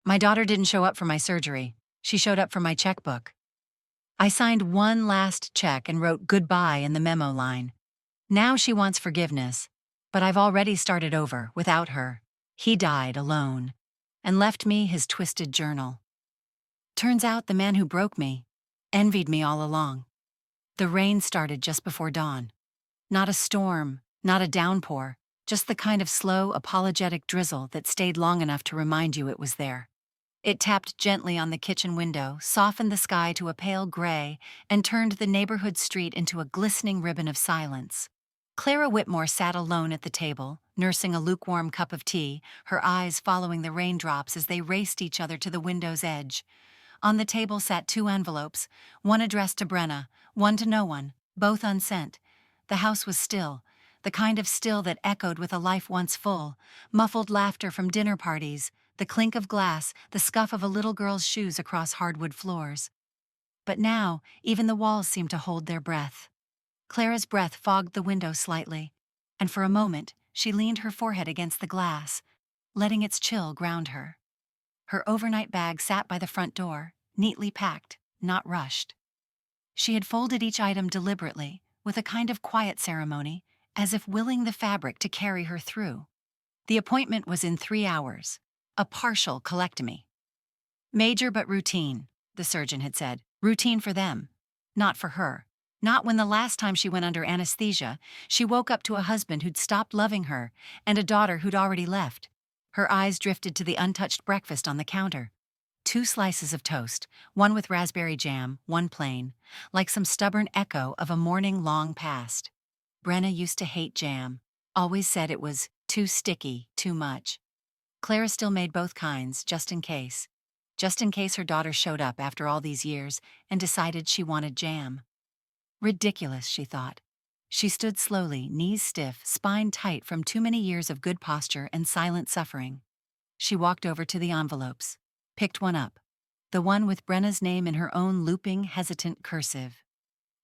My daughter didn't show up for my surgery. She showed up for my checkbook. I signed one last check and wrote goodbye in the memo line. Now she wants forgiveness, but I've already started over without her. He died alone and left me his twisted journal. Turns out the man who broke me envied me all along. The rain started just before dawn. Not a storm, not a downpour, just the kind of slow, apologetic drizzle that stayed long enough to remind you it was there. It tapped gently on the kitchen window, softened the sky to a pale gray, and turned the neighborhood street into a glistening ribbon of silence. Clara Whitmore sat alone at the table, nursing a lukewarm cup of tea, her eyes following the raindrops as they raced each other to the window's edge. On the table sat two envelopes, one addressed to Brenna, one to no one, both unsent. The house was still, the kind of still that echoed with a life once full, muffled laughter from dinner parties, the clink of glass, the scuff of a little girl's shoes across hardwood floors. But now, even the walls seemed to hold their breath. Clara's breath fogged the window slightly, and for a moment, she leaned her forehead against the glass, letting its chill ground her. Her overnight bag sat by the front door, neatly packed, not rushed. She had folded each item deliberately, with a kind of quiet ceremony, as if willing the fabric to carry her through. The appointment was in 3 hours. A partial colectomy. Major but routine, the surgeon had said. Routine for them, not for her. Not when the last time she went under anesthesia, she woke up to a husband who'd stopped loving her and a daughter who'd already left. Her eyes drifted to the untouched breakfast on the counter. 2 slices of toast, one with raspberry jam, one plain, like some stubborn echo of a morning long past. Brenna used to hate jam, always said it was too sticky, too much. Clara still made both kinds, just in case her daughter showed up after all these years and decided she wanted jam. Ridiculous, she thought. She stood slowly, knees stiff, spine tight from too many years of good posture and silent suffering. She walked over to the envelopes, picked one up, the one with Brenna's name in her own looping, hesitant cursive.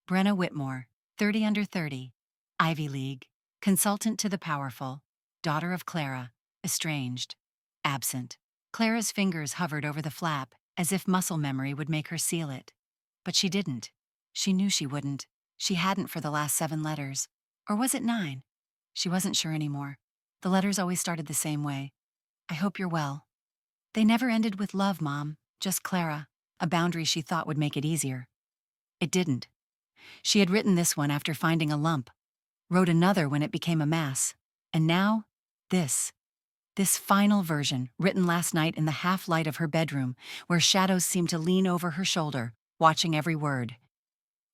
Brenna Whitmore, 30 under 30, Ivy League, consultant to the powerful, daughter of Clara, estranged. Absent. Clara's fingers hovered over the flap, as if muscle memory would make her seal it. But she didn't. She knew she wouldn't. She hadn't for the last 7 letters. Or was it 9? She wasn't sure anymore. The letters always started the same way. I hope you're well. They never ended with love, Mom, just Clara, a boundary she thought would make it easier. It didn't. She had written this one after finding a lump, wrote another when it became a mass, and now, this. This final version, written last night in the half-light of her bedroom, where shadows seemed to lean over her shoulder, watching every word.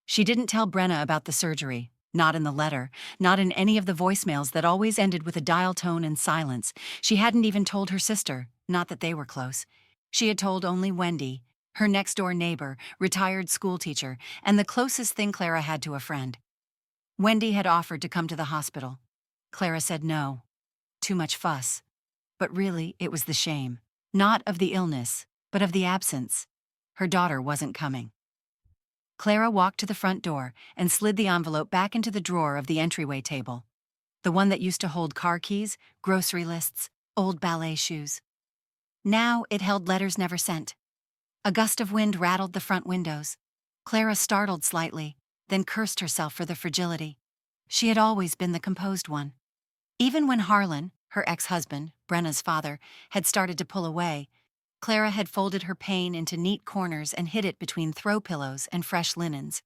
She didn't tell Brenna about the surgery, not in the letter, not in any of the voicemails that always ended with a dial tone and silence. She hadn't even told her sister, not that they were close. She had told only Wendy, her next-door neighbor, retired schoolteacher, and the closest thing Clara had to a friend. Wendy had offered to come to the hospital. Clara said no. Too much fuss. But really, it was the shame. Not of the illness, but of the absence. Her daughter wasn't coming. Clara walked to the front door and slid the envelope back into the drawer of the entryway table. The one that used to hold car keys, grocery lists, old ballet shoes. Now it held letters never sent. A gust of wind rattled the front windows. Clara startled slightly, then cursed herself for the fragility. She had always been the composed one. Even when Harlan, her ex-husband, Brenna's father, had started to pull away, Clara had folded her pain into neat corners and hid it between throw pillows and fresh linens.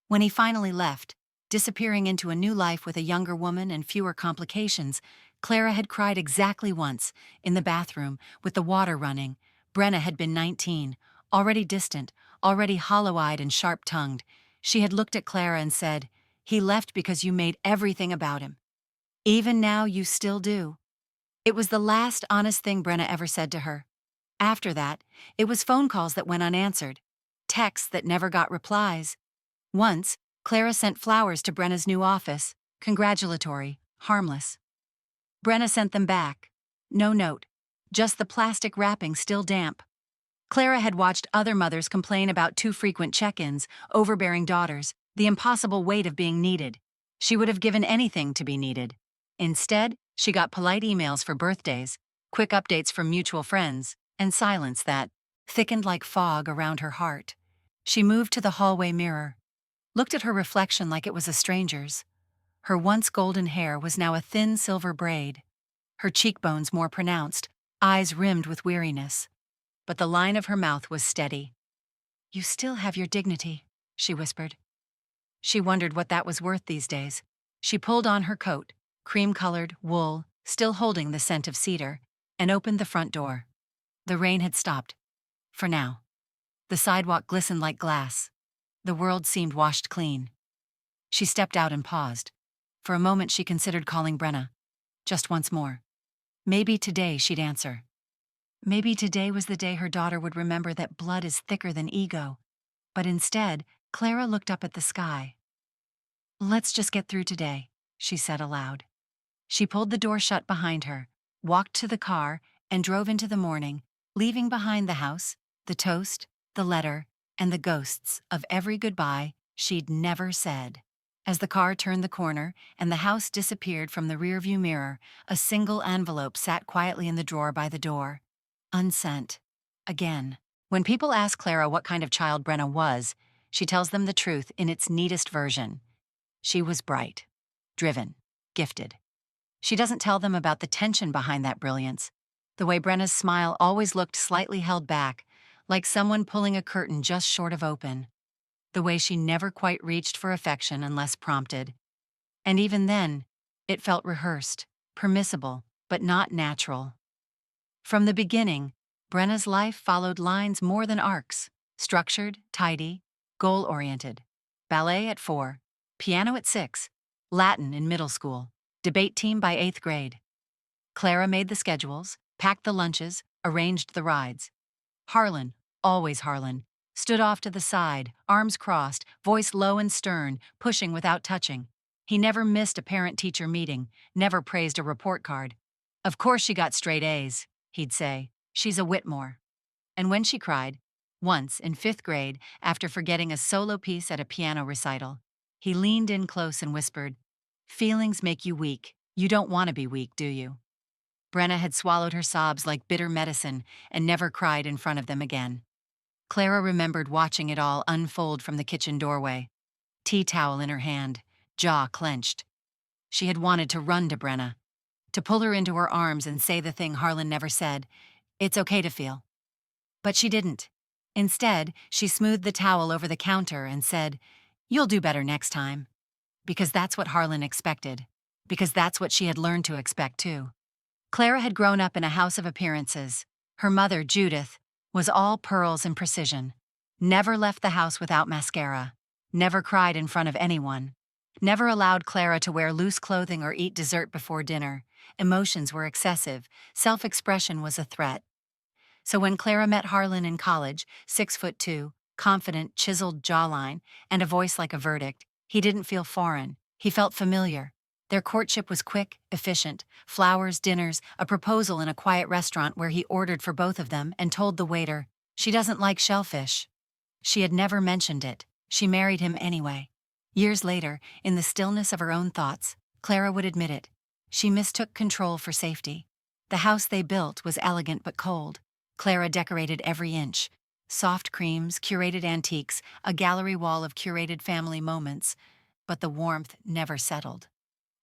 When he finally left, disappearing into a new life with a younger woman and fewer complications, Clara had cried exactly once, in the bathroom, with the water running. Brenna had been 19, already distant, already hollow-eyed and sharp-tongued. She had looked at Clara and said, "He left because you made everything about him. Even now you still do." It was the last honest thing Brenna ever said to her. After that, it was phone calls that went unanswered, texts that never got replies. Once, Clara sent flowers to Brenna's new office, congratulatory, harmless. Brenna sent them back. No note, just the plastic wrapping still damp. Clara had watched other mothers complain about too frequent check-ins, overbearing daughters, the impossible weight of being needed. She would have given anything to be needed. Instead, she got polite emails for birthdays, quick updates from mutual friends, and silence that thickened like fog around her heart. She moved to the hallway mirror, looked at her reflection like it was a stranger's. Her once golden hair was now a thin silver braid, her cheekbones more pronounced, eyes rimmed with weariness. But the line of her mouth was steady. "You still have your dignity," she whispered. She wondered what that was worth these days. She pulled on her coat, cream-colored, wool, still holding the scent of cedar, and opened the front door. The rain had stopped. For now. The sidewalk glistened like glass. The world seemed washed clean. She stepped out and paused. For a moment she considered calling Brenna. Just once more. Maybe today she'd answer. Maybe today was the day her daughter would remember that blood is thicker than ego. But instead, Clara looked up at the sky. "Let's just get through today," she said aloud. She pulled the door shut behind her, walked to the car, and drove into the morning, leaving behind the house, the toast, the letter, and the ghosts of every goodbye she'd never said. As the car turned the corner and the house disappeared from the rearview mirror, a single envelope sat quietly in the drawer by the door. Unsent. Again. When people ask Clara what kind of child Brenna was, she tells them the truth in its neatest version. She was bright, driven, gifted. She doesn't tell them about the tension behind that brilliance, the way Brenna's smile always looked slightly held back, like someone pulling a curtain just short of open, the way she never quite reached for affection unless prompted. And even then, it felt rehearsed, permissible, but not natural. From the beginning, Brenna's life followed lines more than arcs, structured, tidy, goal-oriented. Ballet at 4, piano at 6, Latin in middle school, debate team by 8th grade. Clara made the schedules, packed the lunches, arranged the rides. Harlan, always Harlan, stood off to the side, arms crossed, voice low and stern, pushing without touching. He never missed a parent-teacher meeting, never praised a report card. "Of course she got straight A's," he'd say. "She's a Whitmore." And when she cried, once in 5th grade after forgetting a solo piece at a piano recital, he leaned in close and whispered, "Feelings make you weak. You don't want to be weak, do you?" Brenna had swallowed her sobs like bitter medicine and never cried in front of them again. Clara remembered watching it all unfold from the kitchen doorway, tea towel in her hand, jaw clenched. She had wanted to run to Brenna, to pull her into her arms and say the thing Harlan never said, "It's okay to feel." But she didn't. Instead, she smoothed the towel over the counter and said, "You'll do better next time." Because that's what Harlan expected. Because that's what she had learned to expect, too. Clara had grown up in a house of appearances. Her mother, Judith, was all pearls and precision. Never left the house without mascara. Never cried in front of anyone. Never allowed Clara to wear loose clothing or eat dessert before dinner. Emotions were excessive. Self-expression was a threat. So when Clara met Harlan in college, 6'2", confident, chiseled jawline, and a voice like a verdict, he didn't feel foreign. He felt familiar. Their courtship was quick, efficient. Flowers, dinners, a proposal in a quiet restaurant where he ordered for both of them and told the waiter, "She doesn't like shellfish." She had never mentioned it. She married him anyway. Years later, in the stillness of her own thoughts, Clara would admit it. She mistook control for safety. The house they built was elegant but cold. Clara decorated every inch. Soft creams, curated antiques, a gallery wall of curated family moments. But the warmth never settled.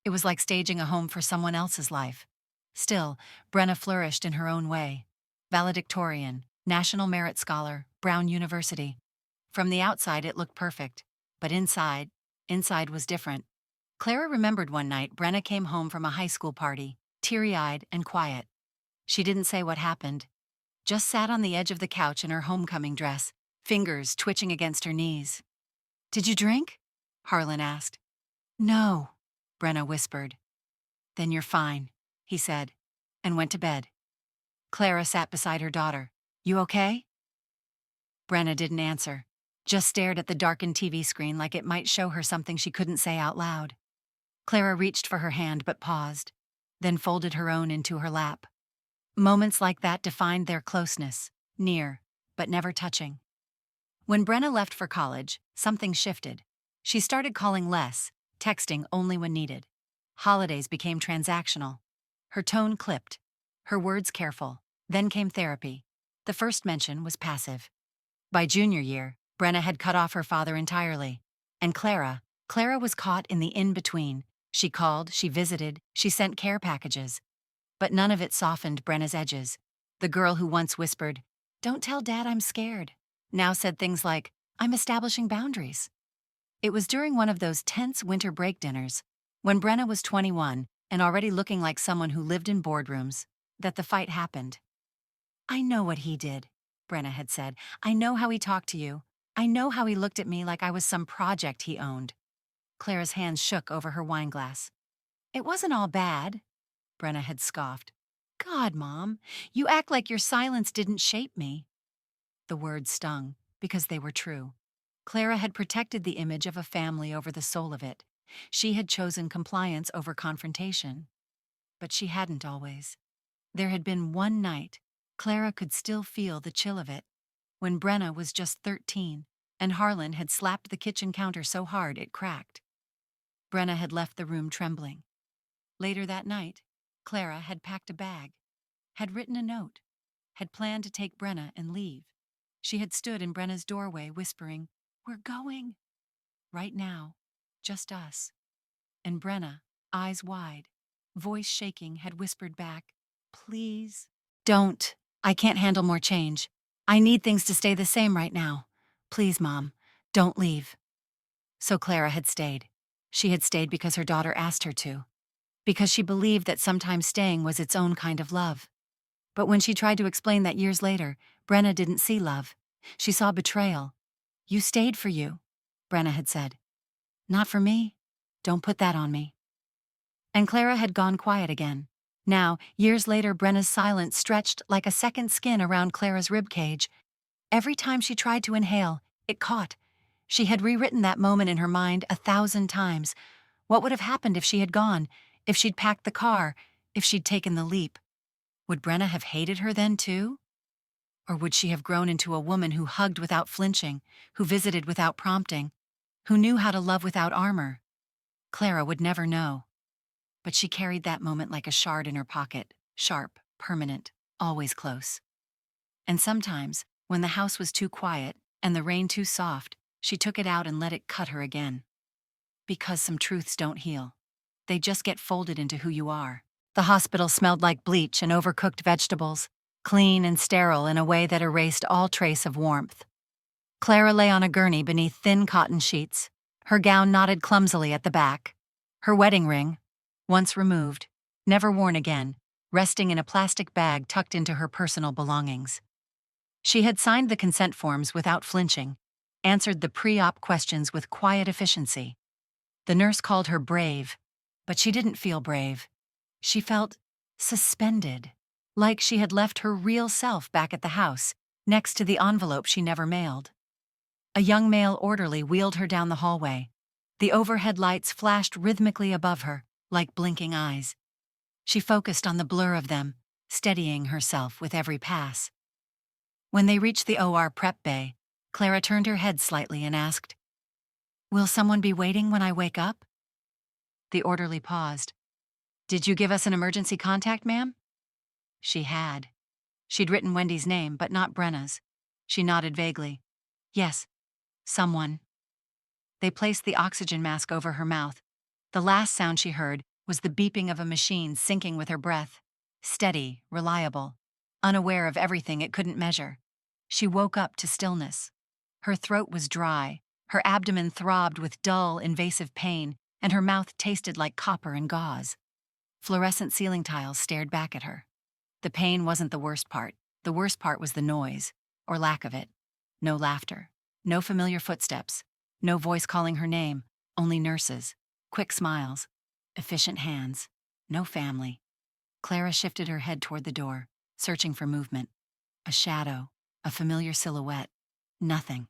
It was like staging a home for someone else's life. Still, Brenna flourished in her own way. Valedictorian, National Merit Scholar, Brown University. From the outside it looked perfect, but inside was different. Clara remembered one night Brenna came home from a high school party, teary-eyed and quiet. She didn't say what happened, just sat on the edge of the couch in her homecoming dress, fingers twitching against her knees. "Did you drink?" Harlan asked. "No," Brenna whispered. "Then you're fine," he said, and went to bed. Clara sat beside her daughter. "You okay?" Brenna didn't answer, just stared at the darkened TV screen like it might show her something she couldn't say out loud. Clara reached for her hand but paused, then folded her own into her lap. Moments like that defined their closeness, near, but never touching. When Brenna left for college, something shifted. She started calling less, texting only when needed. Holidays became transactional. Her tone clipped, her words careful. Then came therapy. The first mention was passive. By junior year, Brenna had cut off her father entirely. And Clara was caught in the in-between. She called, she visited, she sent care packages. But none of it softened Brenna's edges. The girl who once whispered, "Don't tell Dad I'm scared," now said things like, "I'm establishing boundaries." It was during one of those tense winter break dinners, when Brenna was 21 and already looking like someone who lived in boardrooms, that the fight happened. "I know what he did," Brenna had said. "I know how he talked to you. I know how he looked at me like I was some project he owned." Clara's hands shook over her wineglass. "It wasn't all bad," Brenna had scoffed. "God, Mom, you act like your silence didn't shape me." The words stung, because they were true. Clara had protected the image of a family over the soul of it. She had chosen compliance over confrontation. But she hadn't always. There had been one night, Clara could still feel the chill of it, when Brenna was just 13, and Harlan had slapped the kitchen counter so hard it cracked. Brenna had left the room trembling. Later that night, Clara had packed a bag, had written a note, had planned to take Brenna and leave. She had stood in Brenna's doorway whispering, "We're going." Right now, just us. And Brenna, eyes wide, voice shaking, had whispered back, "Please." "Don't. I can't handle more change. I need things to stay the same right now. Please, Mom, don't leave." So Clara had stayed. She had stayed because her daughter asked her to. Because she believed that sometimes staying was its own kind of love. But when she tried to explain that years later, Brenna didn't see love. She saw betrayal. "You stayed for you," Brenna had said. "Not for me. Don't put that on me." And Clara had gone quiet again. Now, years later, Brenna's silence stretched like a second skin around Clara's ribcage. Every time she tried to inhale, it caught. She had rewritten that moment in her mind 1,000 times. What would have happened if she had gone? If she'd packed the car? If she'd taken the leap? Would Brenna have hated her then too? Or would she have grown into a woman who hugged without flinching, who visited without prompting, who knew how to love without armor? Clara would never know. But she carried that moment like a shard in her pocket, sharp, permanent, always close. And sometimes, when the house was too quiet and the rain too soft, she took it out and let it cut her again. Because some truths don't heal. They just get folded into who you are. The hospital smelled like bleach and overcooked vegetables, clean and sterile in a way that erased all trace of warmth. Clara lay on a gurney beneath thin cotton sheets, her gown knotted clumsily at the back. Her wedding ring, once removed, never worn again, resting in a plastic bag tucked into her personal belongings. She had signed the consent forms without flinching, answered the pre-op questions with quiet efficiency. The nurse called her brave, but she didn't feel brave. She felt suspended, like she had left her real self back at the house, next to the envelope she never mailed. A young male orderly wheeled her down the hallway. The overhead lights flashed rhythmically above her, like blinking eyes. She focused on the blur of them, steadying herself with every pass. When they reached the OR prep bay, Clara turned her head slightly and asked, "Will someone be waiting when I wake up?" The orderly paused. "Did you give us an emergency contact, ma'am?" She had. She'd written Wendy's name, but not Brenna's. She nodded vaguely. "Yes, someone." They placed the oxygen mask over her mouth. The last sound she heard was the beeping of a machine syncing with her breath. Steady, reliable, unaware of everything it couldn't measure. She woke up to stillness. Her throat was dry, her abdomen throbbed with dull, invasive pain, and her mouth tasted like copper and gauze. Fluorescent ceiling tiles stared back at her. The pain wasn't the worst part. The worst part was the noise, or lack of it. No laughter, no familiar footsteps, no voice calling her name, only nurses, quick smiles, efficient hands, no family. Clara shifted her head toward the door, searching for movement. A shadow, a familiar silhouette. Nothing.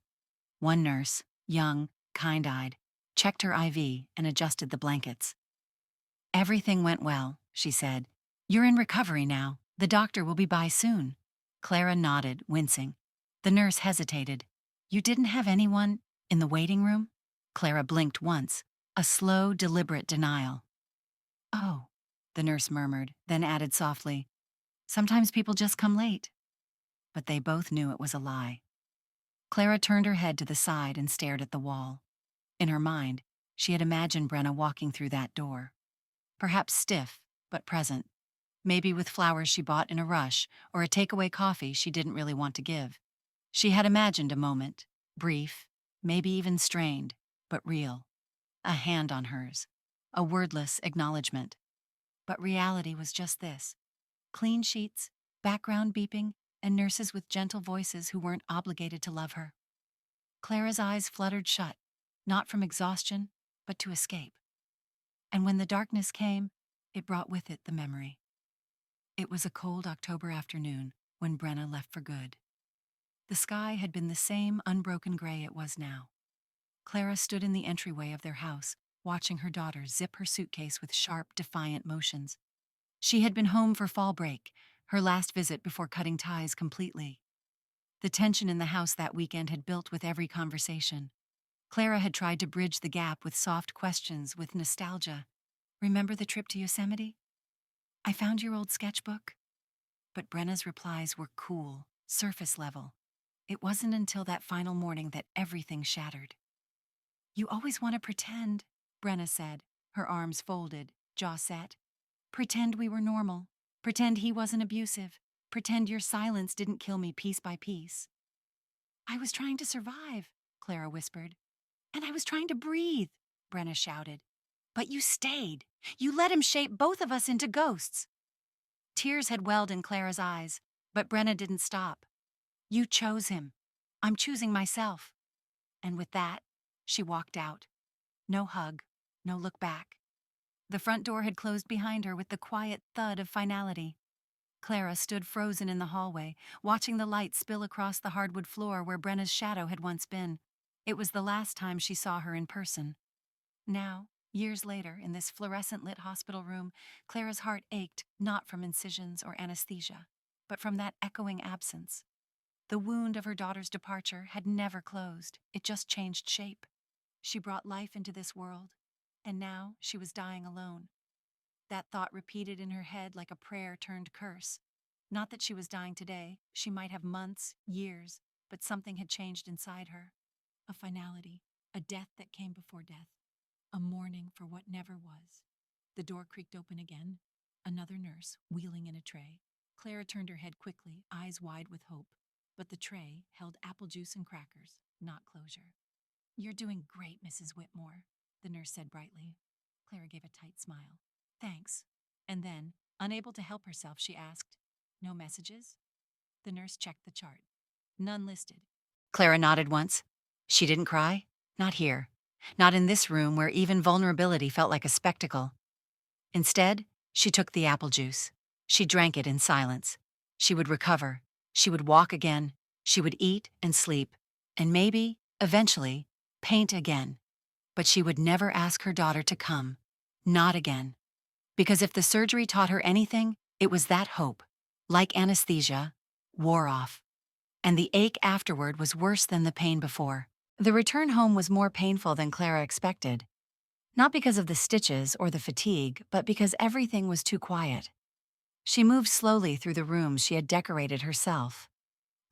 One nurse, young, kind-eyed, checked her IV and adjusted the blankets. "Everything went well," she said. "You're in recovery now. The doctor will be by soon." Clara nodded, wincing. The nurse hesitated. "You didn't have anyone in the waiting room?" Clara blinked once, a slow, deliberate denial. "Oh," the nurse murmured, then added softly, "Sometimes people just come late." but they both knew it was a lie. Clara turned her head to the side and stared at the wall. In her mind, she had imagined Brenna walking through that door. Perhaps stiff, but present. Maybe with flowers she bought in a rush, or a takeaway coffee she didn't really want to give. She had imagined a moment, brief, maybe even strained, but real. A hand on hers. A wordless acknowledgement. But reality was just this. Clean sheets, background beeping, and nurses with gentle voices who weren't obligated to love her. Clara's eyes fluttered shut, not from exhaustion, but to escape. And when the darkness came, it brought with it the memory. It was a cold October afternoon when Brenna left for good. The sky had been the same unbroken gray it was now. Clara stood in the entryway of their house, watching her daughter zip her suitcase with sharp, defiant motions. She had been home for fall break, her last visit before cutting ties completely. The tension in the house that weekend had built with every conversation. Clara had tried to bridge the gap with soft questions, with nostalgia. Remember the trip to Yosemite? I found your old sketchbook. But Brenna's replies were cool, surface level. It wasn't until that final morning that everything shattered. You always want to pretend, Brenna said, her arms folded, jaw set. Pretend we were normal. Pretend he wasn't abusive. Pretend your silence didn't kill me piece by piece. I was trying to survive, Clara whispered. And I was trying to breathe, Brenna shouted. But you stayed. You let him shape both of us into ghosts. Tears had welled in Clara's eyes, but Brenna didn't stop. You chose him. I'm choosing myself. And with that, she walked out. No hug, no look back. The front door had closed behind her with the quiet thud of finality. Clara stood frozen in the hallway, watching the light spill across the hardwood floor where Brenna's shadow had once been. It was the last time she saw her in person. Now, years later, in this fluorescent-lit hospital room, Clara's heart ached not from incisions or anesthesia, but from that echoing absence. The wound of her daughter's departure had never closed. It just changed shape. She brought life into this world, and now she was dying alone. That thought repeated in her head like a prayer turned curse. Not that she was dying today. She might have months, years, but something had changed inside her. A finality, a death that came before death, a mourning for what never was. The door creaked open again. Another nurse, wheeling in a tray. Clara turned her head quickly, eyes wide with hope. But the tray held apple juice and crackers, not closure. You're doing great, Mrs. Whitmore, the nurse said brightly. Clara gave a tight smile. Thanks. And then, unable to help herself, she asked, No messages? The nurse checked the chart. None listed. Clara nodded once. She didn't cry? Not here. Not in this room where even vulnerability felt like a spectacle. Instead, she took the apple juice. She drank it in silence. She would recover. She would walk again. She would eat and sleep. And maybe, eventually, paint again. But she would never ask her daughter to come. Not again. Because if the surgery taught her anything, it was that hope, like anesthesia, wore off. And the ache afterward was worse than the pain before. The return home was more painful than Clara expected. Not because of the stitches or the fatigue, but because everything was too quiet. She moved slowly through the rooms she had decorated herself.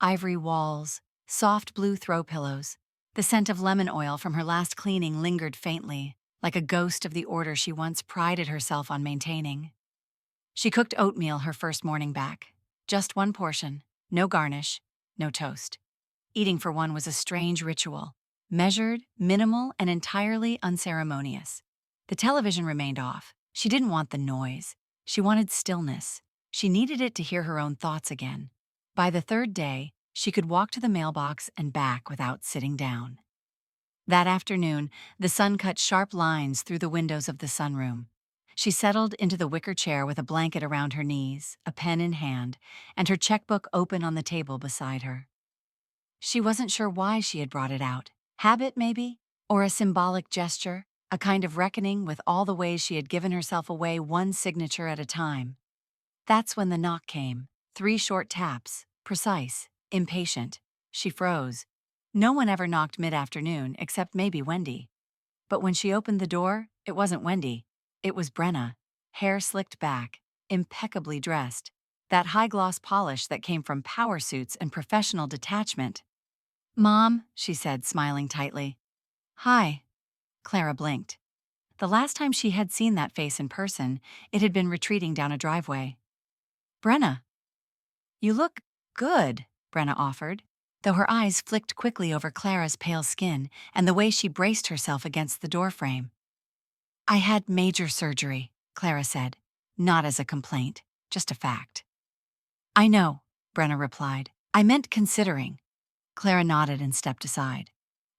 Ivory walls, soft blue throw pillows. The scent of lemon oil from her last cleaning lingered faintly, like a ghost of the order she once prided herself on maintaining. She cooked oatmeal her first morning back. Just one portion, no garnish, no toast. Eating for one was a strange ritual, measured, minimal, and entirely unceremonious. The television remained off. She didn't want the noise. She wanted stillness. She needed it to hear her own thoughts again. By the third day, she could walk to the mailbox and back without sitting down. That afternoon, the sun cut sharp lines through the windows of the sunroom. She settled into the wicker chair with a blanket around her knees, a pen in hand, and her checkbook open on the table beside her. She wasn't sure why she had brought it out. Habit, maybe? Or a symbolic gesture? A kind of reckoning with all the ways she had given herself away one signature at a time. That's when the knock came. 3 short taps, precise, impatient. She froze. No one ever knocked mid-afternoon, except maybe Wendy. But when she opened the door, it wasn't Wendy. It was Brenna, hair slicked back, impeccably dressed. that high-gloss polish that came from power suits and professional detachment. "Mom," she said, smiling tightly. "Hi." Clara blinked. The last time she had seen that face in person, it had been retreating down a driveway. "Brenna." "You look good," Brenna offered, though her eyes flicked quickly over Clara's pale skin and the way she braced herself against the doorframe. "I had major surgery," Clara said, not as a complaint, just a fact. "I know," Brenna replied. "I meant considering." Clara nodded and stepped aside.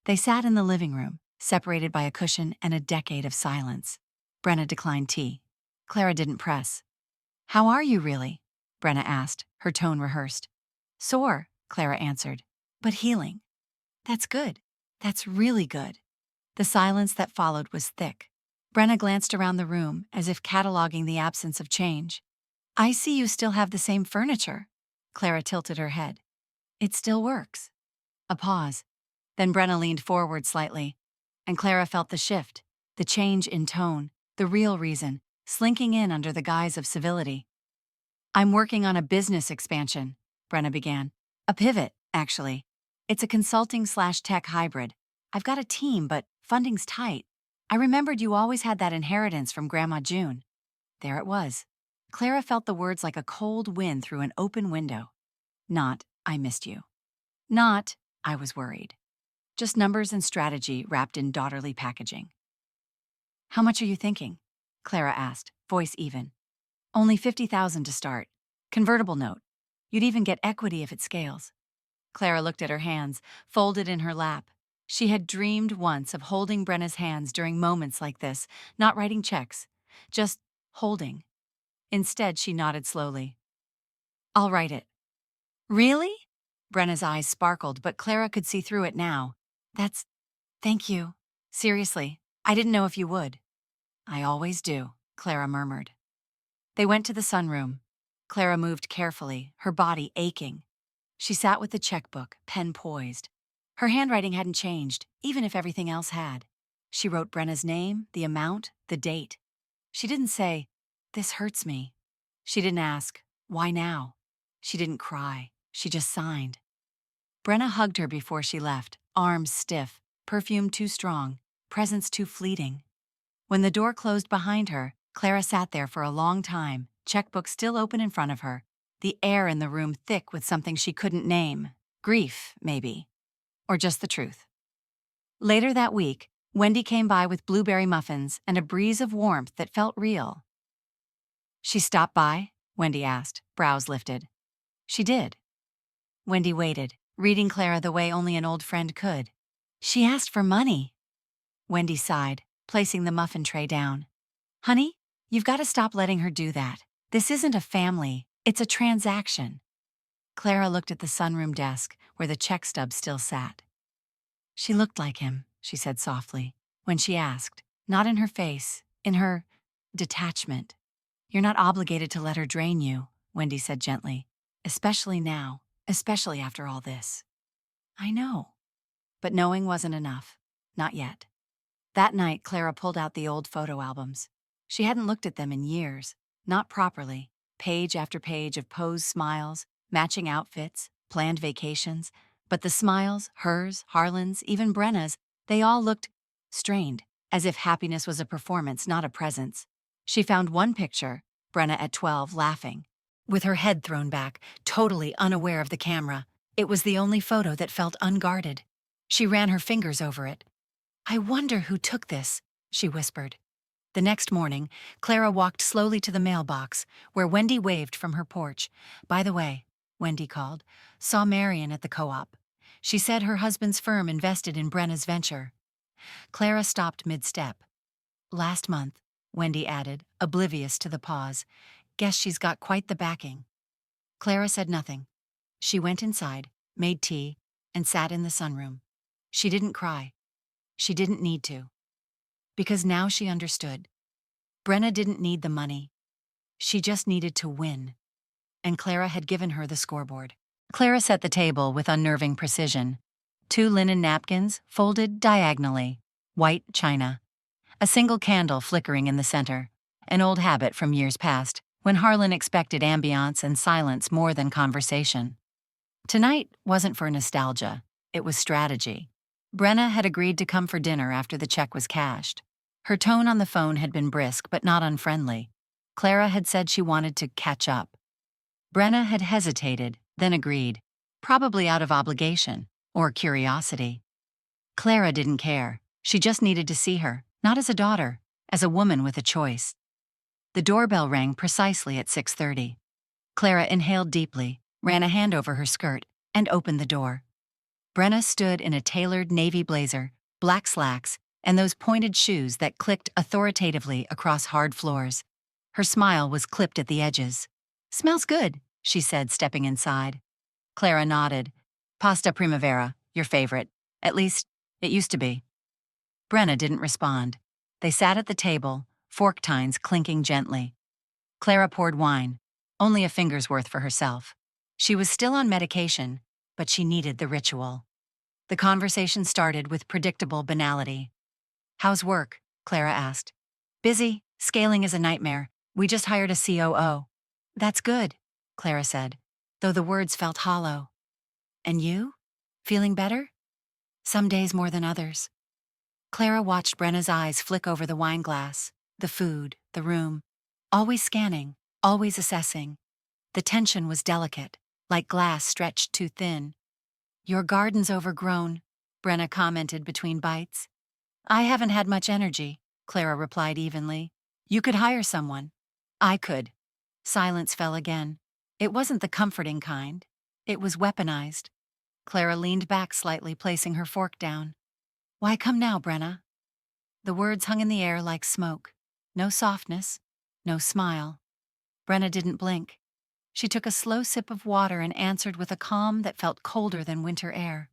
They sat in the living room, separated by a cushion and a decade of silence. Brenna declined tea. Clara didn't press. "How are you really?" Brenna asked, her tone rehearsed. "Sore," Clara answered, "but healing." "That's good. That's really good." The silence that followed was thick. Brenna glanced around the room as if cataloging the absence of change. "I see you still have the same furniture." Clara tilted her head. "It still works." A pause. Then Brenna leaned forward slightly, and Clara felt the shift, the change in tone, the real reason, slinking in under the guise of civility. "I'm working on a business expansion," Brenna began. "A pivot, actually. It's a consulting/tech hybrid. I've got a team, but funding's tight. I remembered you always had that inheritance from Grandma June." There it was. Clara felt the words like a cold wind through an open window. Not, "I missed you." Not, "I was worried." Just numbers and strategy wrapped in daughterly packaging. "How much are you thinking?" Clara asked, voice even. "Only 50,000 to start. Convertible note. You'd even get equity if it scales." Clara looked at her hands, folded in her lap. She had dreamed once of holding Brenna's hands during moments like this, not writing checks, just holding. Instead, she nodded slowly. "I'll write it." "Really?" Brenna's eyes sparkled, but Clara could see through it now. Thank you. Seriously, I didn't know if you would." "I always do," Clara murmured. They went to the sunroom. Clara moved carefully, her body aching. She sat with the checkbook, pen poised. Her handwriting hadn't changed, even if everything else had. She wrote Brenna's name, the amount, the date. She didn't say, "This hurts me." She didn't ask, "Why now?" She didn't cry. She just signed. Brenna hugged her before she left, arms stiff, perfume too strong, presence too fleeting. When the door closed behind her, Clara sat there for a long time, checkbook still open in front of her, the air in the room thick with something she couldn't name. Grief, maybe. Or just the truth. Later that week, Wendy came by with blueberry muffins and a breeze of warmth that felt real. "She stopped by?" Wendy asked, brows lifted. "She did." Wendy waited, reading Clara the way only an old friend could. "She asked for money." Wendy sighed, placing the muffin tray down. "Honey, you've got to stop letting her do that. This isn't a family, it's a transaction." Clara looked at the sunroom desk, where the check stub still sat. "She looked like him," she said softly, when she asked, not in her face, in her detachment. "You're not obligated to let her drain you," Wendy said gently. "Especially now, especially after all this." "I know." But knowing wasn't enough. Not yet. That night, Clara pulled out the old photo albums. She hadn't looked at them in years, not properly. Page after page of posed smiles, matching outfits, planned vacations. But the smiles, hers, Harlan's, even Brenna's, they all looked strained, as if happiness was a performance, not a presence. She found one picture, Brenna at 12, laughing, with her head thrown back, totally unaware of the camera. It was the only photo that felt unguarded. She ran her fingers over it. "I wonder who took this," she whispered. The next morning, Clara walked slowly to the mailbox, where Wendy waved from her porch. "By the way," Wendy called, "saw Marion at the co-op. She said her husband's firm invested in Brenna's venture." Clara stopped mid-step. "Last month," Wendy added, oblivious to the pause. "Guess she's got quite the backing." Clara said nothing. She went inside, made tea, and sat in the sunroom. She didn't cry. She didn't need to. Because now she understood. Brenna didn't need the money. She just needed to win. And Clara had given her the scoreboard. Clara set the table with unnerving precision. 2 linen napkins, folded diagonally. White china. A single candle flickering in the center. An old habit from years past. when Harlan expected ambiance and silence more than conversation. Tonight wasn't for nostalgia, it was strategy. Brenna had agreed to come for dinner after the check was cashed. Her tone on the phone had been brisk but not unfriendly. Clara had said she wanted to catch up. Brenna had hesitated, then agreed, probably out of obligation or curiosity. Clara didn't care. She just needed to see her, not as a daughter, as a woman with a choice. The doorbell rang precisely at 6:30. Clara inhaled deeply, ran a hand over her skirt, and opened the door. Brenna stood in a tailored navy blazer, black slacks, and those pointed shoes that clicked authoritatively across hard floors. Her smile was clipped at the edges. "Smells good," she said, stepping inside. Clara nodded. "Pasta primavera, your favorite. At least, it used to be." Brenna didn't respond. They sat at the table, fork tines clinking gently. Clara poured wine, only a finger's worth for herself. She was still on medication, but she needed the ritual. The conversation started with predictable banality. "How's work?" Clara asked. "Busy. Scaling is a nightmare. We just hired a COO. "That's good," Clara said, though the words felt hollow. "And you? Feeling better?" "Some days more than others." Clara watched Brenna's eyes flick over the wine glass, the food, the room. Always scanning, always assessing. The tension was delicate, like glass stretched too thin. "Your garden's overgrown," Brenna commented between bites. "I haven't had much energy," Clara replied evenly. "You could hire someone." "I could." Silence fell again. It wasn't the comforting kind. It was weaponized. Clara leaned back slightly, placing her fork down. "Why come now, Brenna?" The words hung in the air like smoke. No softness, no smile. Brenna didn't blink. She took a slow sip of water and answered with a calm that felt colder than winter air.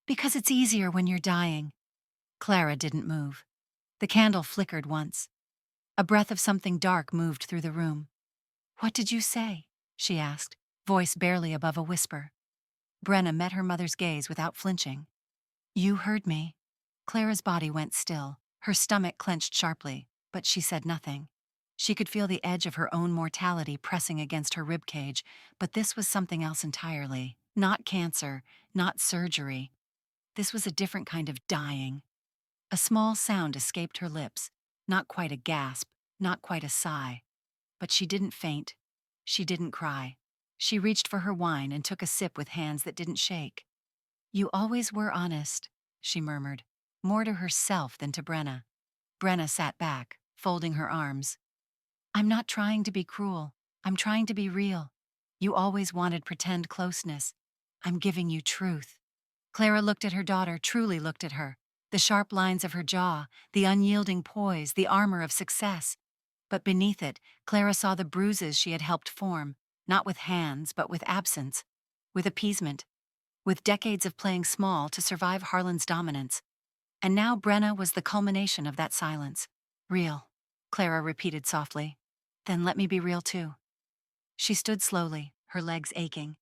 "Because it's easier when you're dying." Clara didn't move. The candle flickered once. A breath of something dark moved through the room. "What did you say?" she asked, voice barely above a whisper. Brenna met her mother's gaze without flinching. "You heard me." Clara's body went still, her stomach clenched sharply, but she said nothing. She could feel the edge of her own mortality pressing against her ribcage, but this was something else entirely. Not cancer, not surgery. This was a different kind of dying. A small sound escaped her lips, not quite a gasp, not quite a sigh. But she didn't faint. She didn't cry. She reached for her wine and took a sip with hands that didn't shake. "You always were honest," she murmured, more to herself than to Brenna. Brenna sat back, folding her arms. "I'm not trying to be cruel. I'm trying to be real. You always wanted pretend closeness. I'm giving you truth." Clara looked at her daughter, truly looked at her. The sharp lines of her jaw, the unyielding poise, the armor of success. But beneath it, Clara saw the bruises she had helped form, not with hands, but with absence, with appeasement, with decades of playing small to survive Harlan's dominance. And now Brenna was the culmination of that silence. "Real," Clara repeated softly. "Then let me be real too." She stood slowly, her legs aching.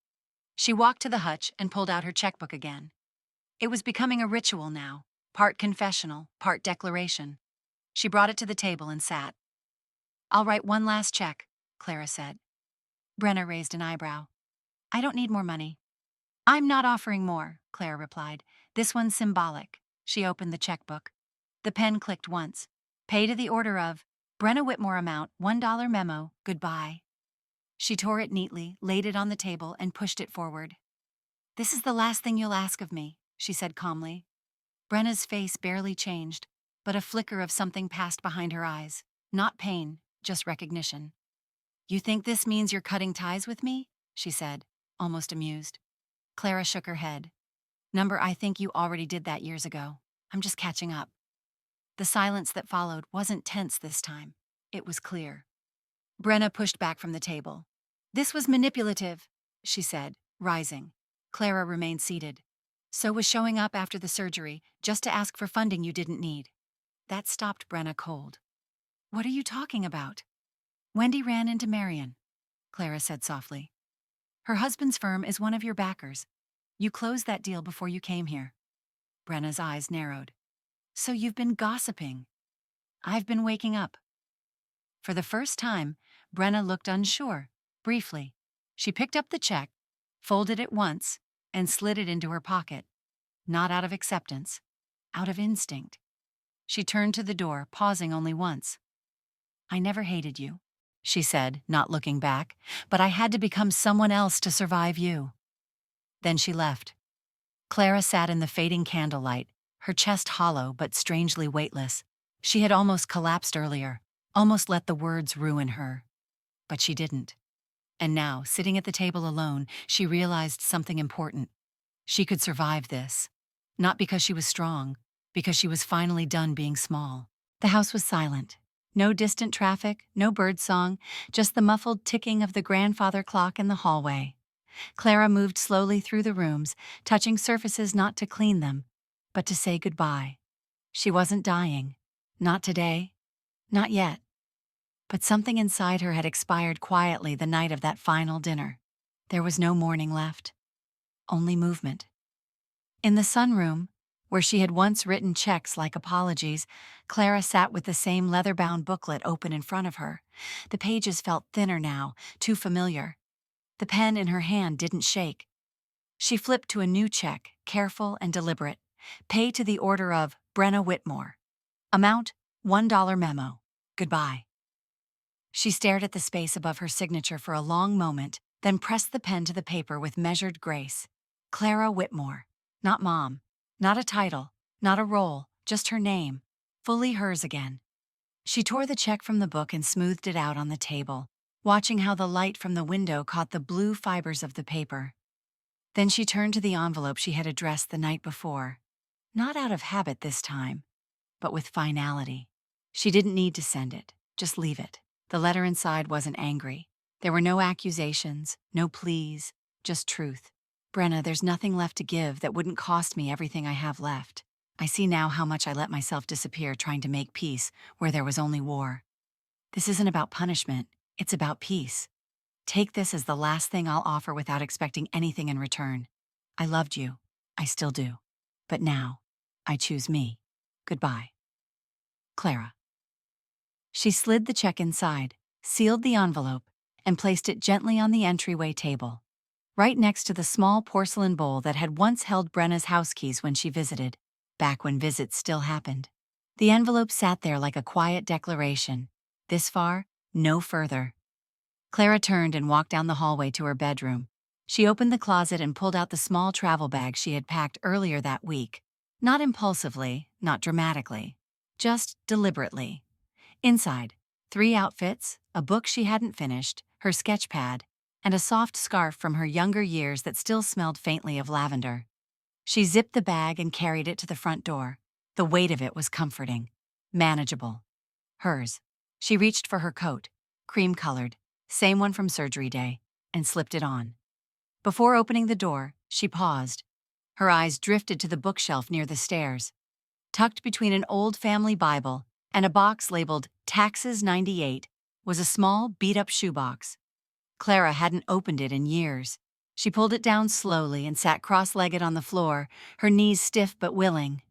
She walked to the hutch and pulled out her checkbook again. It was becoming a ritual now, part confessional, part declaration. She brought it to the table and sat. "I'll write one last check," Clara said. Brenna raised an eyebrow. "I don't need more money." "I'm not offering more," Clara replied. "This one's symbolic." She opened the checkbook. The pen clicked once. "Pay to the order of Brenna Whitmore amount, $1 memo, goodbye." She tore it neatly, laid it on the table, and pushed it forward. "This is the last thing you'll ask of me," she said calmly. Brenna's face barely changed, but a flicker of something passed behind her eyes. Not pain, just recognition. "You think this means you're cutting ties with me?" she said, almost amused. Clara shook her head. I think you already did that years ago. I'm just catching up." The silence that followed wasn't tense this time. It was clear. Brenna pushed back from the table. "This was manipulative," she said, rising. Clara remained seated. "So was showing up after the surgery, just to ask for funding you didn't need." That stopped Brenna cold. "What are you talking about?" "Wendy ran into Marion," Clara said softly. "Her husband's firm is one of your backers. You closed that deal before you came here." Brenna's eyes narrowed. "So you've been gossiping." "I've been waking up." For the first time, Brenna looked unsure, briefly. She picked up the check, folded it once, and slid it into her pocket. Not out of acceptance, out of instinct. She turned to the door, pausing only once. "I never hated you," she said, not looking back, "but I had to become someone else to survive you." Then she left. Clara sat in the fading candlelight, her chest hollow but strangely weightless. She had almost collapsed earlier, almost let the words ruin her. But she didn't. And now, sitting at the table alone, she realized something important. She could survive this. Not because she was strong, because she was finally done being small. The house was silent. No distant traffic, no birdsong, just the muffled ticking of the grandfather clock in the hallway. Clara moved slowly through the rooms, touching surfaces not to clean them, but to say goodbye. She wasn't dying. Not today. Not yet. But something inside her had expired quietly the night of that final dinner. There was no mourning left. Only movement. In the sunroom, where she had once written checks like apologies, Clara sat with the same leather-bound booklet open in front of her. The pages felt thinner now, too familiar. The pen in her hand didn't shake. She flipped to a new check, careful and deliberate. Pay to the order of Brenna Whitmore. Amount, $1 memo. Goodbye. She stared at the space above her signature for a long moment, then pressed the pen to the paper with measured grace. Clara Whitmore. Not Mom. Not a title. Not a role. Just her name. Fully hers again. She tore the check from the book and smoothed it out on the table, watching how the light from the window caught the blue fibers of the paper. Then she turned to the envelope she had addressed the night before. Not out of habit this time, but with finality. She didn't need to send it. Just leave it. The letter inside wasn't angry. There were no accusations, no pleas, just truth. Brenna, there's nothing left to give that wouldn't cost me everything I have left. I see now how much I let myself disappear trying to make peace where there was only war. This isn't about punishment, it's about peace. Take this as the last thing I'll offer without expecting anything in return. I loved you. I still do. But now, I choose me. Goodbye. Clara. She slid the check inside, sealed the envelope, and placed it gently on the entryway table, right next to the small porcelain bowl that had once held Brenna's house keys when she visited, back when visits still happened. The envelope sat there like a quiet declaration. This far, no further. Clara turned and walked down the hallway to her bedroom. She opened the closet and pulled out the small travel bag she had packed earlier that week. Not impulsively, not dramatically, just deliberately. Inside, 3 outfits, a book she hadn't finished, her sketch pad, and a soft scarf from her younger years that still smelled faintly of lavender. She zipped the bag and carried it to the front door. The weight of it was comforting, manageable. Hers. She reached for her coat, cream-colored, same one from surgery day, and slipped it on. Before opening the door, she paused. Her eyes drifted to the bookshelf near the stairs. Tucked between an old family Bible and a box labeled Taxes 98 was a small, beat-up shoebox. Clara hadn't opened it in years. She pulled it down slowly and sat cross-legged on the floor, her knees stiff but willing.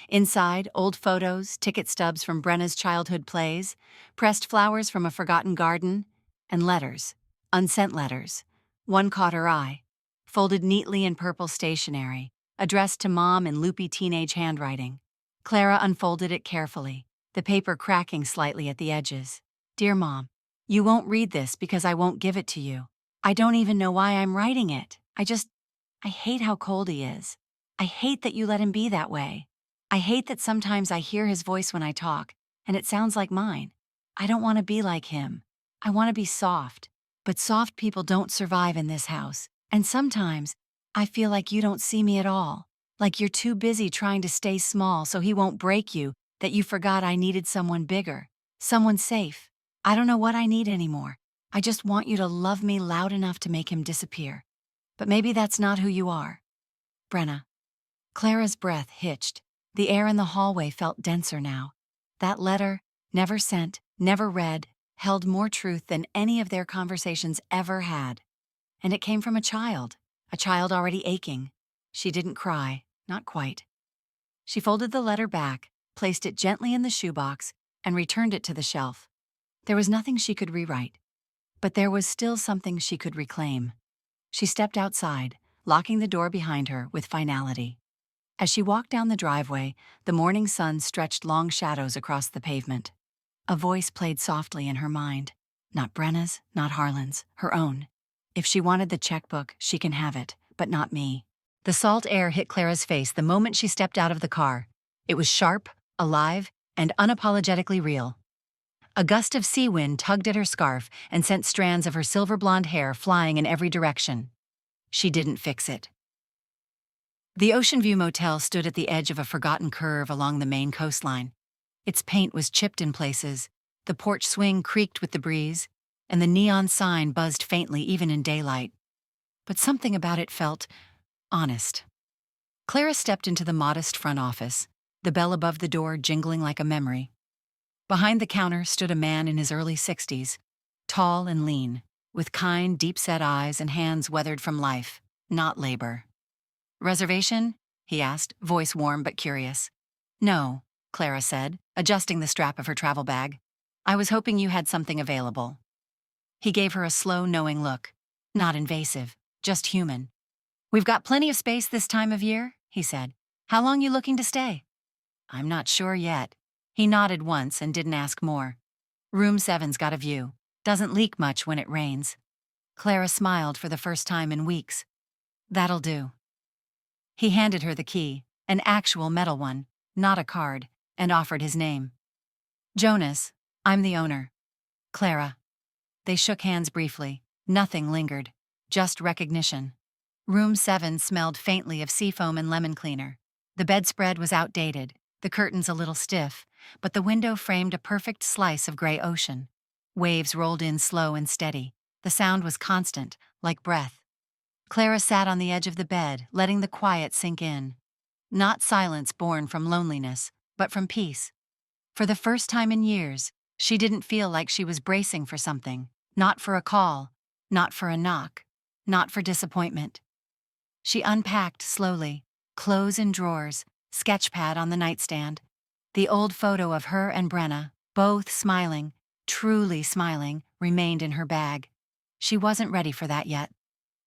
Inside, old photos, ticket stubs from Brenna's childhood plays, pressed flowers from a forgotten garden, and letters, unsent letters. One caught her eye, folded neatly in purple stationery, addressed to Mom in loopy teenage handwriting. Clara unfolded it carefully, the paper cracking slightly at the edges. Dear Mom, you won't read this because I won't give it to you. I don't even know why I'm writing it. I hate how cold he is. I hate that you let him be that way. I hate that sometimes I hear his voice when I talk, and it sounds like mine. I don't want to be like him. I want to be soft. But soft people don't survive in this house, and sometimes I feel like you don't see me at all. Like you're too busy trying to stay small so he won't break you, that you forgot I needed someone bigger, someone safe. I don't know what I need anymore. I just want you to love me loud enough to make him disappear. But maybe that's not who you are. Brenna. Clara's breath hitched. The air in the hallway felt denser now. That letter, never sent, never read, held more truth than any of their conversations ever had. And it came from a child already aching. She didn't cry, not quite. She folded the letter back, placed it gently in the shoebox, and returned it to the shelf. There was nothing she could rewrite. But there was still something she could reclaim. She stepped outside, locking the door behind her with finality. As she walked down the driveway, the morning sun stretched long shadows across the pavement. A voice played softly in her mind. Not Brenna's, not Harlan's, her own. If she wanted the checkbook, she can have it, but not me. The salt air hit Clara's face the moment she stepped out of the car. It was sharp, alive, and unapologetically real. A gust of sea wind tugged at her scarf and sent strands of her silver blonde hair flying in every direction. She didn't fix it. The Ocean View Motel stood at the edge of a forgotten curve along the Maine coastline. Its paint was chipped in places, the porch swing creaked with the breeze, and the neon sign buzzed faintly even in daylight. But something about it felt honest. Clara stepped into the modest front office, the bell above the door jingling like a memory. Behind the counter stood a man in his early 60s, tall and lean, with kind, deep-set eyes and hands weathered from life, not labor. "Reservation?" he asked, voice warm but curious. "No," Clara said, adjusting the strap of her travel bag. "I was hoping you had something available." He gave her a slow, knowing look. Not invasive, just human. "We've got plenty of space this time of year," he said. "How long you looking to stay?" "I'm not sure yet." He nodded once and didn't ask more. "Room 7's got a view. Doesn't leak much when it rains." Clara smiled for the first time in weeks. "That'll do." He handed her the key, an actual metal one, not a card, and offered his name. "Jonas, I'm the owner." "Clara." They shook hands briefly. Nothing lingered, just recognition. Room 7 smelled faintly of seafoam and lemon cleaner. The bedspread was outdated, the curtains a little stiff, but the window framed a perfect slice of gray ocean. Waves rolled in slow and steady. The sound was constant, like breath. Clara sat on the edge of the bed, letting the quiet sink in. Not silence born from loneliness, but from peace. For the first time in years, she didn't feel like she was bracing for something. Not for a call, not for a knock, not for disappointment. She unpacked slowly, clothes in drawers, sketchpad on the nightstand. The old photo of her and Brenna, both smiling, truly smiling, remained in her bag. She wasn't ready for that yet.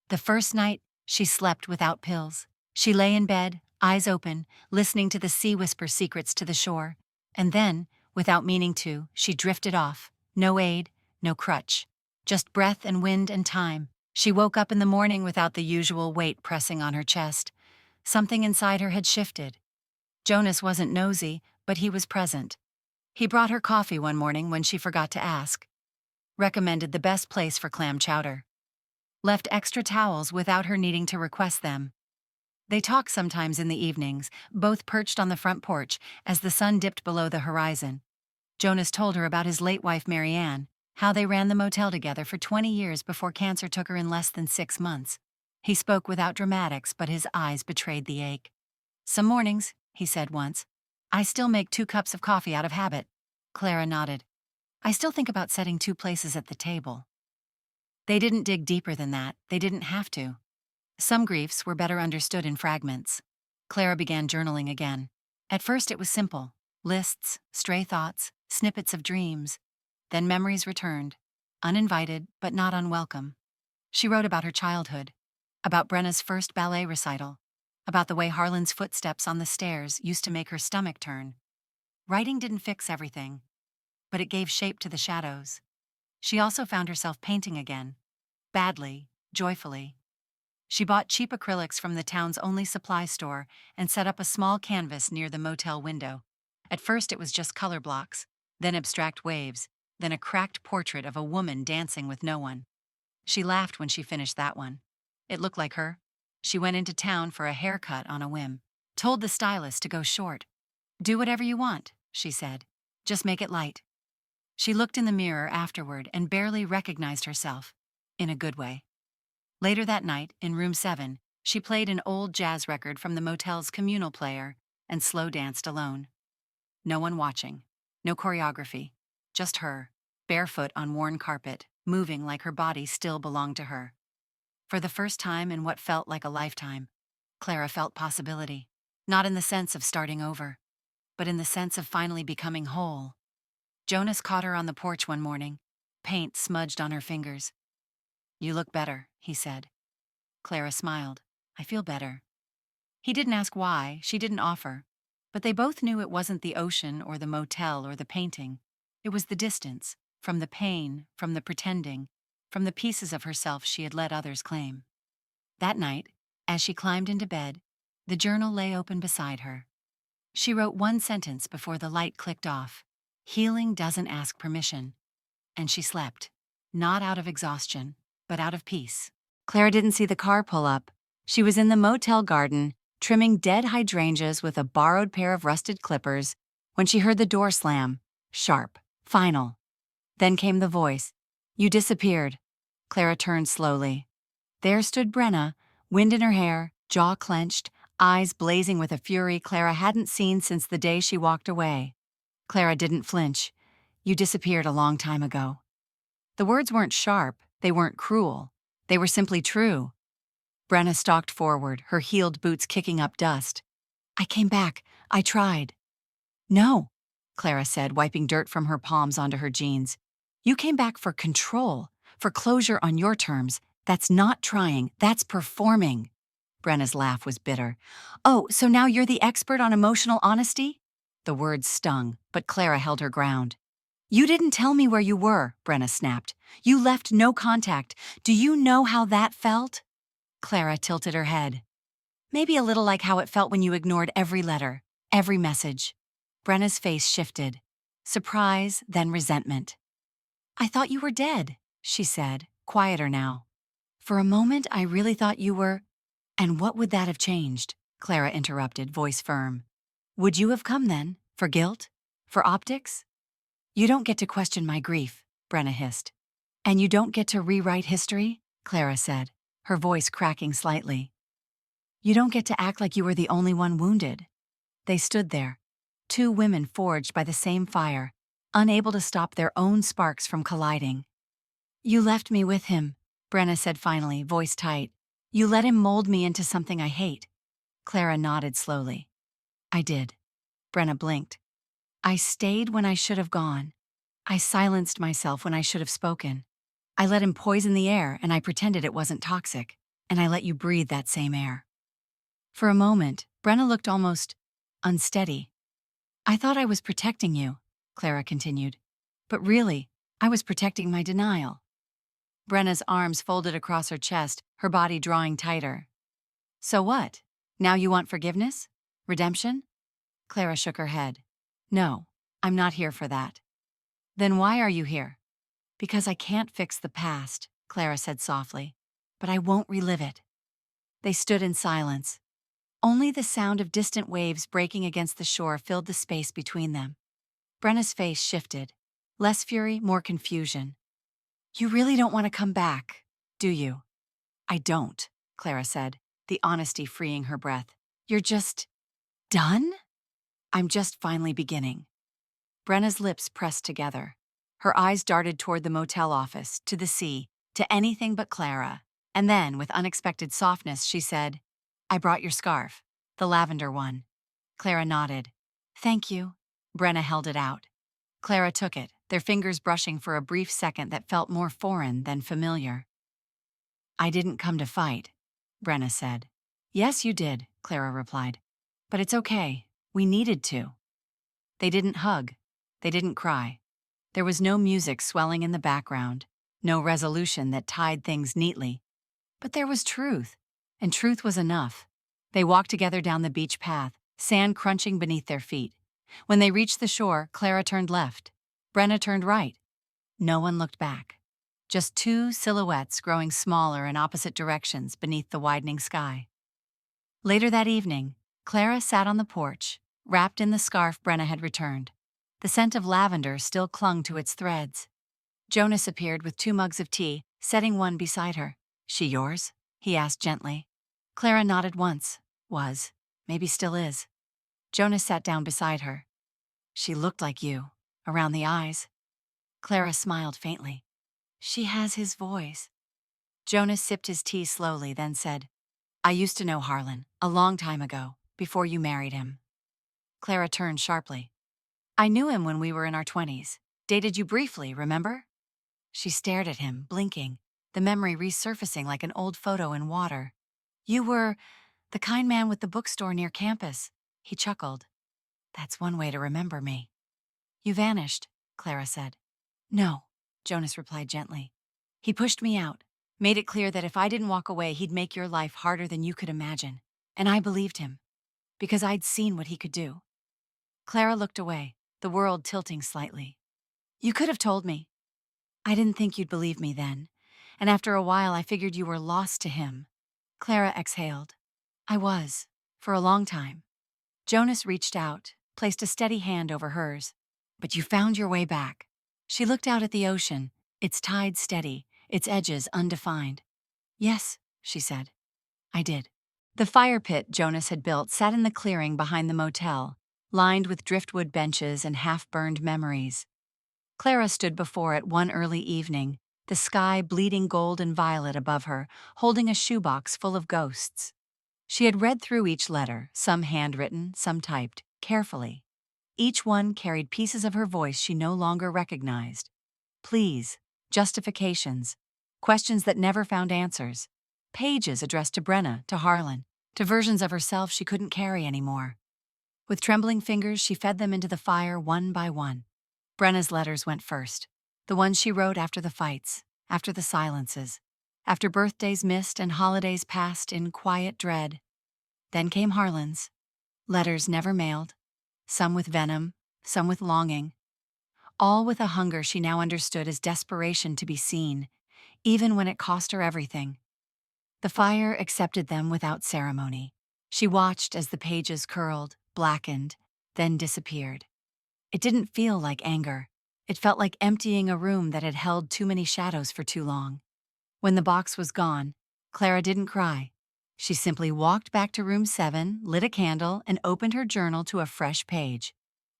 The first night, she slept without pills. She lay in bed, eyes open, listening to the sea whisper secrets to the shore. And then, without meaning to, she drifted off. No aid, no crutch. Just breath and wind and time. She woke up in the morning without the usual weight pressing on her chest. Something inside her had shifted. Jonas wasn't nosy, but he was present. He brought her coffee one morning when she forgot to ask. Recommended the best place for clam chowder. Left extra towels without her needing to request them. They talked sometimes in the evenings, both perched on the front porch as the sun dipped below the horizon. Jonas told her about his late wife Marianne, how they ran the motel together for 20 years before cancer took her in less than 6 months. He spoke without dramatics, but his eyes betrayed the ache. "Some mornings," he said once, "I still make 2 cups of coffee out of habit." Clara nodded. "I still think about setting 2 places at the table." They didn't dig deeper than that. They didn't have to. Some griefs were better understood in fragments. Clara began journaling again. At first it was simple. Lists, stray thoughts, snippets of dreams. Then memories returned, uninvited but not unwelcome. She wrote about her childhood, about Brenna's first ballet recital, about the way Harlan's footsteps on the stairs used to make her stomach turn. Writing didn't fix everything, but it gave shape to the shadows. She also found herself painting again, badly, joyfully. She bought cheap acrylics from the town's only supply store and set up a small canvas near the motel window. At first it was just color blocks, then abstract waves, then a cracked portrait of a woman dancing with no one. She laughed when she finished that one. It looked like her. She went into town for a haircut on a whim. Told the stylist to go short. "Do whatever you want," she said. "Just make it light." She looked in the mirror afterward and barely recognized herself, in a good way. Later that night, in room 7, she played an old jazz record from the motel's communal player and slow danced alone. No one watching, no choreography, just her, barefoot on worn carpet, moving like her body still belonged to her. For the first time in what felt like a lifetime, Clara felt possibility, not in the sense of starting over, but in the sense of finally becoming whole. Jonas caught her on the porch one morning. paint smudged on her fingers. "You look better," he said. Clara smiled. "I feel better." He didn't ask why, she didn't offer. But they both knew it wasn't the ocean or the motel or the painting. It was the distance, from the pain, from the pretending, from the pieces of herself she had let others claim. That night, as she climbed into bed, the journal lay open beside her. She wrote one sentence before the light clicked off. "Healing doesn't ask permission." And she slept, not out of exhaustion, but out of peace. Clara didn't see the car pull up. She was in the motel garden, trimming dead hydrangeas with a borrowed pair of rusted clippers, when she heard the door slam. Sharp, final. Then came the voice. "You disappeared." Clara turned slowly. There stood Brenna, wind in her hair, jaw clenched, eyes blazing with a fury Clara hadn't seen since the day she walked away. Clara didn't flinch. "You disappeared a long time ago." The words weren't sharp, they weren't cruel. They were simply true. Brenna stalked forward, her heeled boots kicking up dust. "I came back. I tried." "No," Clara said, wiping dirt from her palms onto her jeans. "You came back for control, for closure on your terms. That's not trying, that's performing." Brenna's laugh was bitter. "Oh, so now you're the expert on emotional honesty?" The words stung, but Clara held her ground. "You didn't tell me where you were," Brenna snapped. "You left no contact. Do you know how that felt?" Clara tilted her head. "Maybe a little like how it felt when you ignored every letter, every message." Brenna's face shifted. Surprise, then resentment. "I thought you were dead," she said, quieter now. "For a moment, I really thought you were—" "And what would that have changed?" Clara interrupted, voice firm. "Would you have come then? For guilt? For optics?" "You don't get to question my grief," Brenna hissed. "And you don't get to rewrite history," Clara said, her voice cracking slightly. "You don't get to act like you were the only one wounded." They stood there, two women forged by the same fire, unable to stop their own sparks from colliding. "You left me with him," Brenna said finally, voice tight. "You let him mold me into something I hate." Clara nodded slowly. "I did." Brenna blinked. "I stayed when I should have gone. I silenced myself when I should have spoken. I let him poison the air and I pretended it wasn't toxic, and I let you breathe that same air." For a moment, Brenna looked almost unsteady. "I thought I was protecting you," Clara continued. "But really, I was protecting my denial." Brenna's arms folded across her chest, her body drawing tighter. "So what? Now you want forgiveness? Redemption?" Clara shook her head. "No, I'm not here for that." "Then why are you here?" "Because I can't fix the past," Clara said softly, "but I won't relive it." They stood in silence. Only the sound of distant waves breaking against the shore filled the space between them. Brenna's face shifted. Less fury, more confusion. "You really don't want to come back, do you?" "I don't," Clara said, the honesty freeing her breath. "You're just done?" "I'm just finally beginning." Brenna's lips pressed together. Her eyes darted toward the motel office, to the sea, to anything but Clara. And then, with unexpected softness, she said, "I brought your scarf, the lavender one." Clara nodded. "Thank you." Brenna held it out. Clara took it, their fingers brushing for a brief second that felt more foreign than familiar. "I didn't come to fight," Brenna said. "Yes, you did," Clara replied. "But it's okay. We needed to." They didn't hug. They didn't cry. There was no music swelling in the background, no resolution that tied things neatly. But there was truth, and truth was enough. They walked together down the beach path, sand crunching beneath their feet. When they reached the shore, Clara turned left. Brenna turned right. No one looked back. Just two silhouettes growing smaller in opposite directions beneath the widening sky. Later that evening, Clara sat on the porch, wrapped in the scarf Brenna had returned. The scent of lavender still clung to its threads. Jonas appeared with 2 mugs of tea, setting one beside her. "She yours?" he asked gently. Clara nodded once. Was. Maybe still is. Jonas sat down beside her. "She looked like you, around the eyes." Clara smiled faintly. "She has his voice." Jonas sipped his tea slowly, then said, "I used to know Harlan, a long time ago, before you married him." Clara turned sharply. "I knew him when we were in our 20s. Dated you briefly, remember?" She stared at him, blinking, the memory resurfacing like an old photo in water. You were the kind man with the bookstore near campus. He chuckled. That's one way to remember me. You vanished, Clara said. No, Jonas replied gently. He pushed me out, made it clear that if I didn't walk away, he'd make your life harder than you could imagine. And I believed him, because I'd seen what he could do. Clara looked away, the world tilting slightly. You could have told me. I didn't think you'd believe me then, and after a while I figured you were lost to him. Clara exhaled. I was, for a long time. Jonas reached out, placed a steady hand over hers. But you found your way back. She looked out at the ocean, its tide steady, its edges undefined. Yes, she said. I did. The fire pit Jonas had built sat in the clearing behind the motel, lined with driftwood benches and half-burned memories. Clara stood before it one early evening, the sky bleeding gold and violet above her, holding a shoebox full of ghosts. She had read through each letter, some handwritten, some typed, carefully. Each one carried pieces of her voice she no longer recognized. Pleas, justifications, questions that never found answers. Pages addressed to Brenna, to Harlan, to versions of herself she couldn't carry anymore. With trembling fingers, she fed them into the fire one by one. Brenna's letters went first, the ones she wrote after the fights, after the silences, after birthdays missed and holidays passed in quiet dread. Then came Harlan's. Letters never mailed, some with venom, some with longing, all with a hunger she now understood as desperation to be seen, even when it cost her everything. The fire accepted them without ceremony. She watched as the pages curled, blackened, then disappeared. It didn't feel like anger. It felt like emptying a room that had held too many shadows for too long. When the box was gone, Clara didn't cry. She simply walked back to room 7, lit a candle, and opened her journal to a fresh page.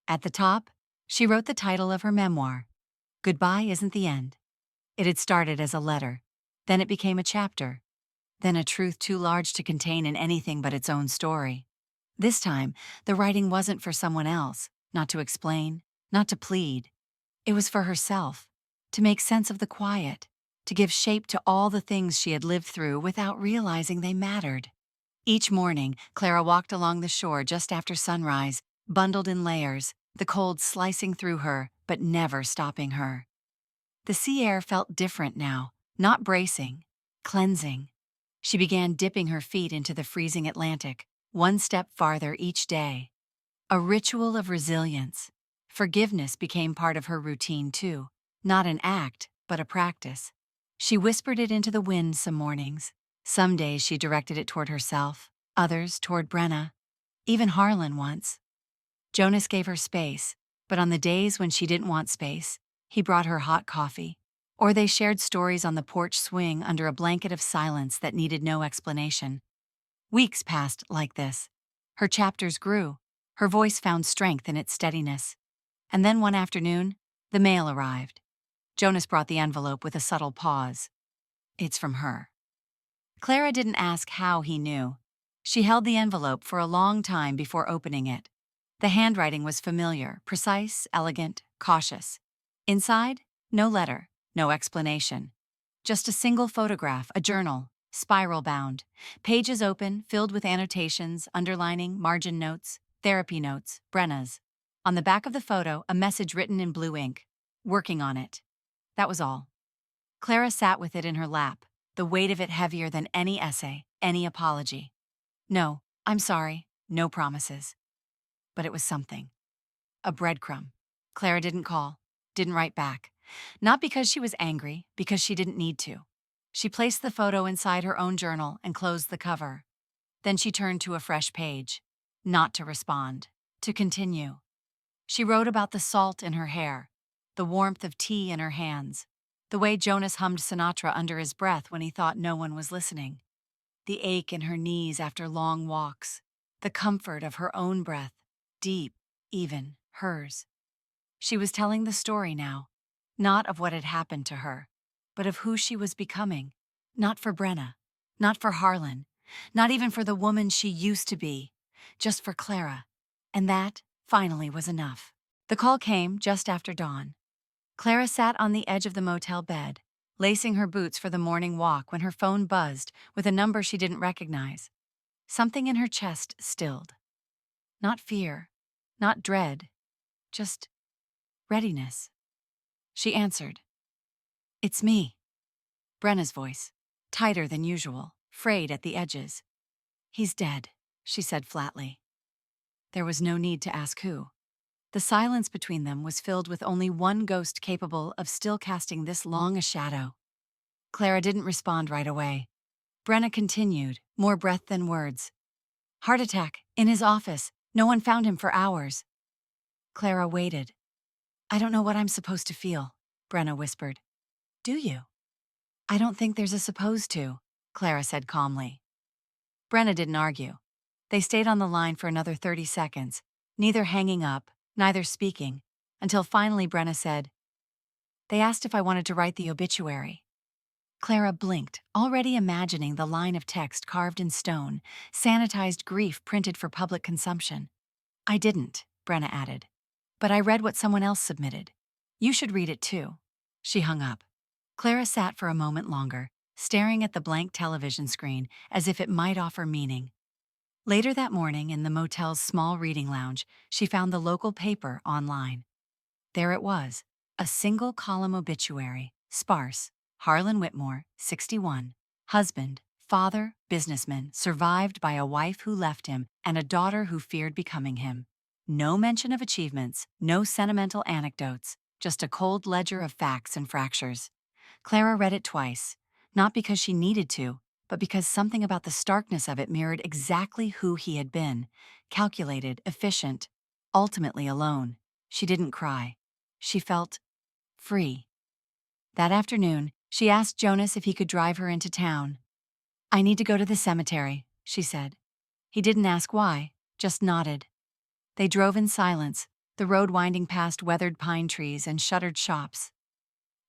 At the top, she wrote the title of her memoir, Goodbye Isn't the End. It had started as a letter, then it became a chapter, then a truth too large to contain in anything but its own story. This time, the writing wasn't for someone else, not to explain, not to plead. It was for herself, to make sense of the quiet, to give shape to all the things she had lived through without realizing they mattered. Each morning, Clara walked along the shore just after sunrise, bundled in layers, the cold slicing through her, but never stopping her. The sea air felt different now, not bracing, cleansing. She began dipping her feet into the freezing Atlantic, one step farther each day. A ritual of resilience. Forgiveness became part of her routine too, not an act, but a practice. She whispered it into the wind some mornings. Some days she directed it toward herself, others toward Brenna, even Harlan once. Jonas gave her space, but on the days when she didn't want space, he brought her hot coffee. Or they shared stories on the porch swing under a blanket of silence that needed no explanation. Weeks passed like this. Her chapters grew. Her voice found strength in its steadiness. And then one afternoon, the mail arrived. Jonas brought the envelope with a subtle pause. It's from her. Clara didn't ask how he knew. She held the envelope for a long time before opening it. The handwriting was familiar, precise, elegant, cautious. Inside, no letter, no explanation. Just a single photograph, a journal, spiral-bound. Pages open, filled with annotations, underlining, margin notes, therapy notes, Brenna's. On the back of the photo, a message written in blue ink. Working on it. That was all. Clara sat with it in her lap, the weight of it heavier than any essay, any apology. No, I'm sorry, no promises. But it was something. A breadcrumb. Clara didn't call, didn't write back. Not because she was angry, because she didn't need to. She placed the photo inside her own journal and closed the cover. Then she turned to a fresh page. Not to respond, to continue. She wrote about the salt in her hair, the warmth of tea in her hands, the way Jonas hummed Sinatra under his breath when he thought no one was listening, the ache in her knees after long walks, the comfort of her own breath, deep, even, hers. She was telling the story now, not of what had happened to her, but of who she was becoming. Not for Brenna, not for Harlan, not even for the woman she used to be, just for Clara. And that, finally, was enough. The call came just after dawn. Clara sat on the edge of the motel bed, lacing her boots for the morning walk when her phone buzzed with a number she didn't recognize. Something in her chest stilled. Not fear, not dread, just readiness. She answered. "It's me." Brenna's voice, tighter than usual, frayed at the edges. "He's dead," she said flatly. There was no need to ask who. The silence between them was filled with only one ghost capable of still casting this long a shadow. Clara didn't respond right away. Brenna continued, more breath than words. "Heart attack, in his office. No one found him for hours." Clara waited. "I don't know what I'm supposed to feel," Brenna whispered. "Do you?" "I don't think there's a supposed to," Clara said calmly. Brenna didn't argue. They stayed on the line for another 30 seconds, neither hanging up, neither speaking, until finally Brenna said, "They asked if I wanted to write the obituary." Clara blinked, already imagining the line of text carved in stone, sanitized grief printed for public consumption. "I didn't," Brenna added. "But I read what someone else submitted. You should read it too." She hung up. Clara sat for a moment longer, staring at the blank television screen as if it might offer meaning. Later that morning, in the motel's small reading lounge, she found the local paper online. There it was, a single-column obituary, sparse. Harlan Whitmore, 61. Husband, father, businessman, survived by a wife who left him and a daughter who feared becoming him. No mention of achievements, no sentimental anecdotes, just a cold ledger of facts and fractures. Clara read it twice, not because she needed to, but because something about the starkness of it mirrored exactly who he had been. Calculated, efficient, ultimately alone. She didn't cry. She felt free. That afternoon, she asked Jonas if he could drive her into town. "I need to go to the cemetery," she said. He didn't ask why, just nodded. They drove in silence, the road winding past weathered pine trees and shuttered shops.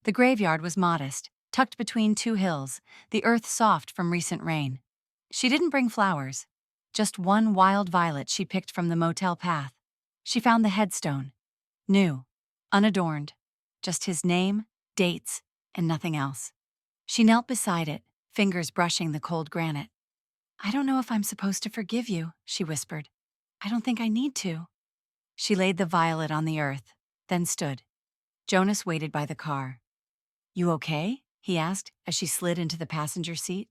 The graveyard was modest, tucked between two hills, the earth soft from recent rain. She didn't bring flowers, just one wild violet she picked from the motel path. She found the headstone, new, unadorned, just his name, dates, and nothing else. She knelt beside it, fingers brushing the cold granite. "I don't know if I'm supposed to forgive you," she whispered. "I don't think I need to." She laid the violet on the earth, then stood. Jonas waited by the car. "You okay?" he asked as she slid into the passenger seat.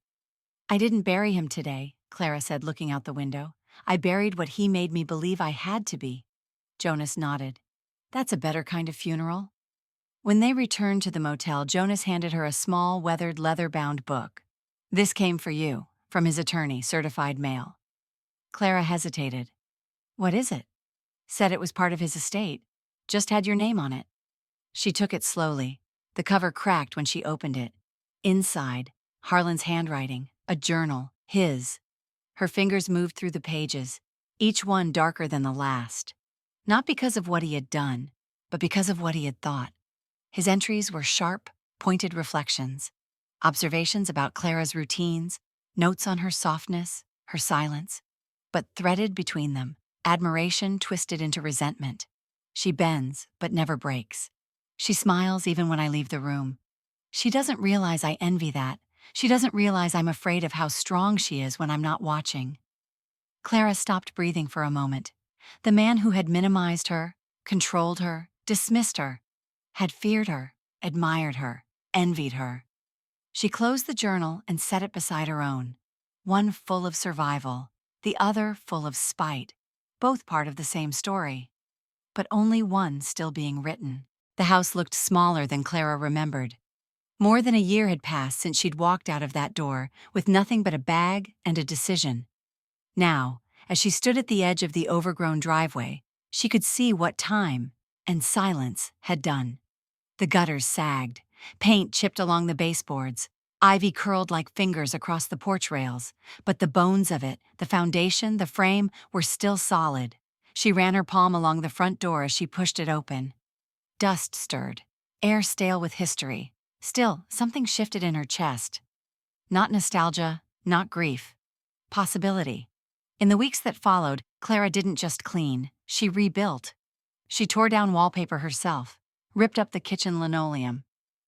"I didn't bury him today," Clara said, looking out the window. "I buried what he made me believe I had to be." Jonas nodded. "That's a better kind of funeral." When they returned to the motel, Jonas handed her a small, weathered, leather-bound book. "This came for you," from his attorney, certified mail. Clara hesitated. "What is it?" "Said it was part of his estate. Just had your name on it." She took it slowly. The cover cracked when she opened it. Inside, Harlan's handwriting, a journal, his. Her fingers moved through the pages, each one darker than the last. Not because of what he had done, but because of what he had thought. His entries were sharp, pointed reflections, observations about Clara's routines, notes on her softness, her silence, but threaded between them, admiration twisted into resentment. "She bends, but never breaks. She smiles even when I leave the room. She doesn't realize I envy that. She doesn't realize I'm afraid of how strong she is when I'm not watching." Clara stopped breathing for a moment. The man who had minimized her, controlled her, dismissed her, had feared her, admired her, envied her. She closed the journal and set it beside her own. One full of survival, the other full of spite, both part of the same story. But only one still being written. The house looked smaller than Clara remembered. More than a year had passed since she'd walked out of that door with nothing but a bag and a decision. Now, as she stood at the edge of the overgrown driveway, she could see what time and silence had done. The gutters sagged, paint chipped along the baseboards, ivy curled like fingers across the porch rails, but the bones of it, the foundation, the frame, were still solid. She ran her palm along the front door as she pushed it open. Dust stirred, air stale with history. Still, something shifted in her chest. Not nostalgia, not grief. Possibility. In the weeks that followed, Clara didn't just clean, she rebuilt. She tore down wallpaper herself, ripped up the kitchen linoleum,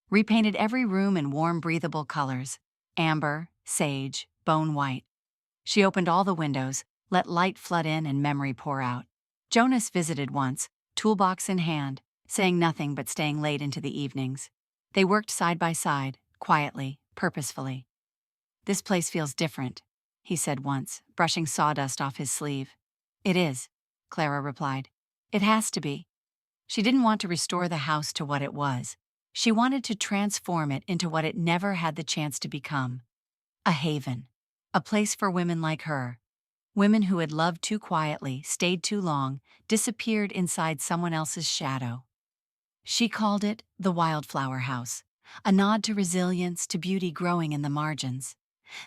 repainted every room in warm, breathable colors: amber, sage, bone white. She opened all the windows, let light flood in and memory pour out. Jonas visited once, toolbox in hand, saying nothing but staying late into the evenings. They worked side by side, quietly, purposefully. "This place feels different," he said once, brushing sawdust off his sleeve. "It is," Clara replied. "It has to be." She didn't want to restore the house to what it was. She wanted to transform it into what it never had the chance to become: a haven, a place for women like her. Women who had loved too quietly, stayed too long, disappeared inside someone else's shadow. She called it the Wildflower House, a nod to resilience, to beauty growing in the margins.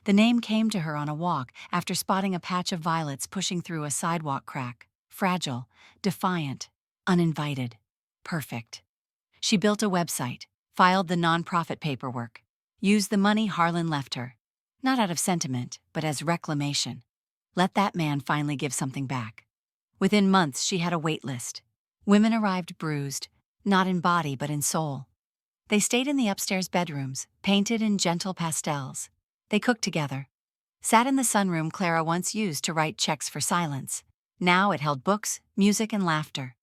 The name came to her on a walk after spotting a patch of violets pushing through a sidewalk crack: fragile, defiant, uninvited, perfect. She built a website, filed the nonprofit paperwork, used the money Harlan left her, not out of sentiment, but as reclamation. Let that man finally give something back. Within months, she had a wait list. Women arrived bruised, not in body but in soul. They stayed in the upstairs bedrooms, painted in gentle pastels. They cooked together, sat in the sunroom Clara once used to write checks for silence. Now it held books, music, and laughter.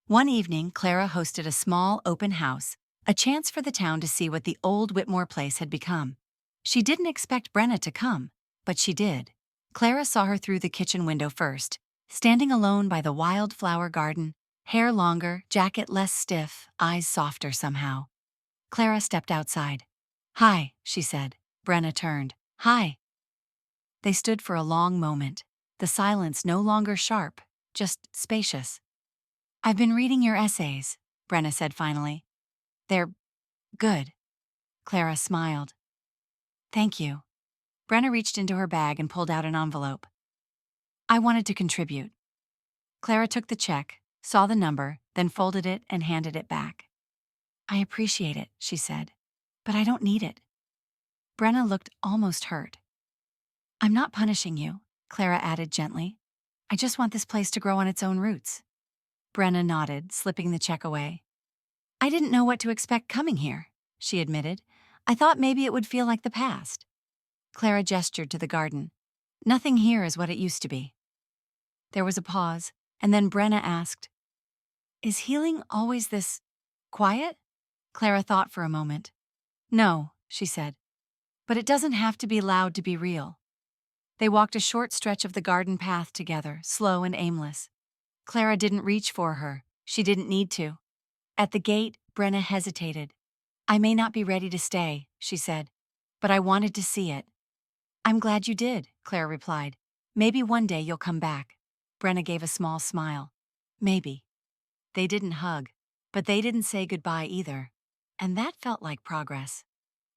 One evening, Clara hosted a small, open house, a chance for the town to see what the old Whitmore place had become. She didn't expect Brenna to come, but she did. Clara saw her through the kitchen window first, standing alone by the wildflower garden, hair longer, jacket less stiff, eyes softer somehow. Clara stepped outside. "Hi," she said. Brenna turned. "Hi." They stood for a long moment, the silence no longer sharp, just spacious. "I've been reading your essays," Brenna said finally. "They're good." Clara smiled. "Thank you." Brenna reached into her bag and pulled out an envelope. "I wanted to contribute." Clara took the check, saw the number, then folded it and handed it back. "I appreciate it," she said, "but I don't need it." Brenna looked almost hurt. "I'm not punishing you," Clara added gently. "I just want this place to grow on its own roots." Brenna nodded, slipping the check away. "I didn't know what to expect coming here," she admitted. "I thought maybe it would feel like the past." Clara gestured to the garden. "Nothing here is what it used to be." There was a pause, and then Brenna asked, "Is healing always this quiet?" Clara thought for a moment. "No," she said, "but it doesn't have to be loud to be real." They walked a short stretch of the garden path together, slow and aimless. Clara didn't reach for her. She didn't need to. At the gate, Brenna hesitated. "I may not be ready to stay," she said, "but I wanted to see it." "I'm glad you did," Clara replied. "Maybe one day you'll come back." Brenna gave a small smile. "Maybe." They didn't hug, but they didn't say goodbye either. And that felt like progress.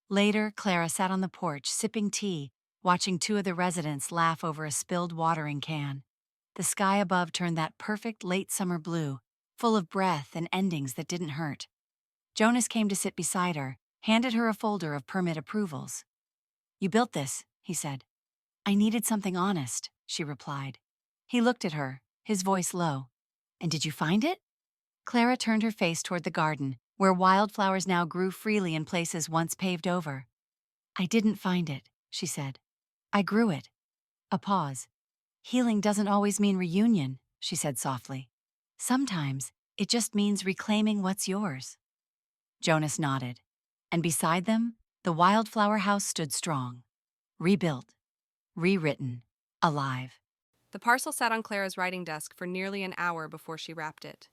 Later, Clara sat on the porch, sipping tea, watching two of the residents laugh over a spilled watering can. The sky above turned that perfect late summer blue, full of breath and endings that didn't hurt. Jonas came to sit beside her, handed her a folder of permit approvals. "You built this," he said. "I needed something honest," she replied. He looked at her, his voice low. "And did you find it?" Clara turned her face toward the garden, where wildflowers now grew freely in places once paved over. "I didn't find it," she said. "I grew it." A pause. "Healing doesn't always mean reunion," she said softly. "Sometimes it just means reclaiming what's yours." Jonas nodded, and beside them, the wildflower house stood strong, rebuilt, rewritten, alive. The parcel sat on Clara's writing desk for nearly an hour before she wrapped it.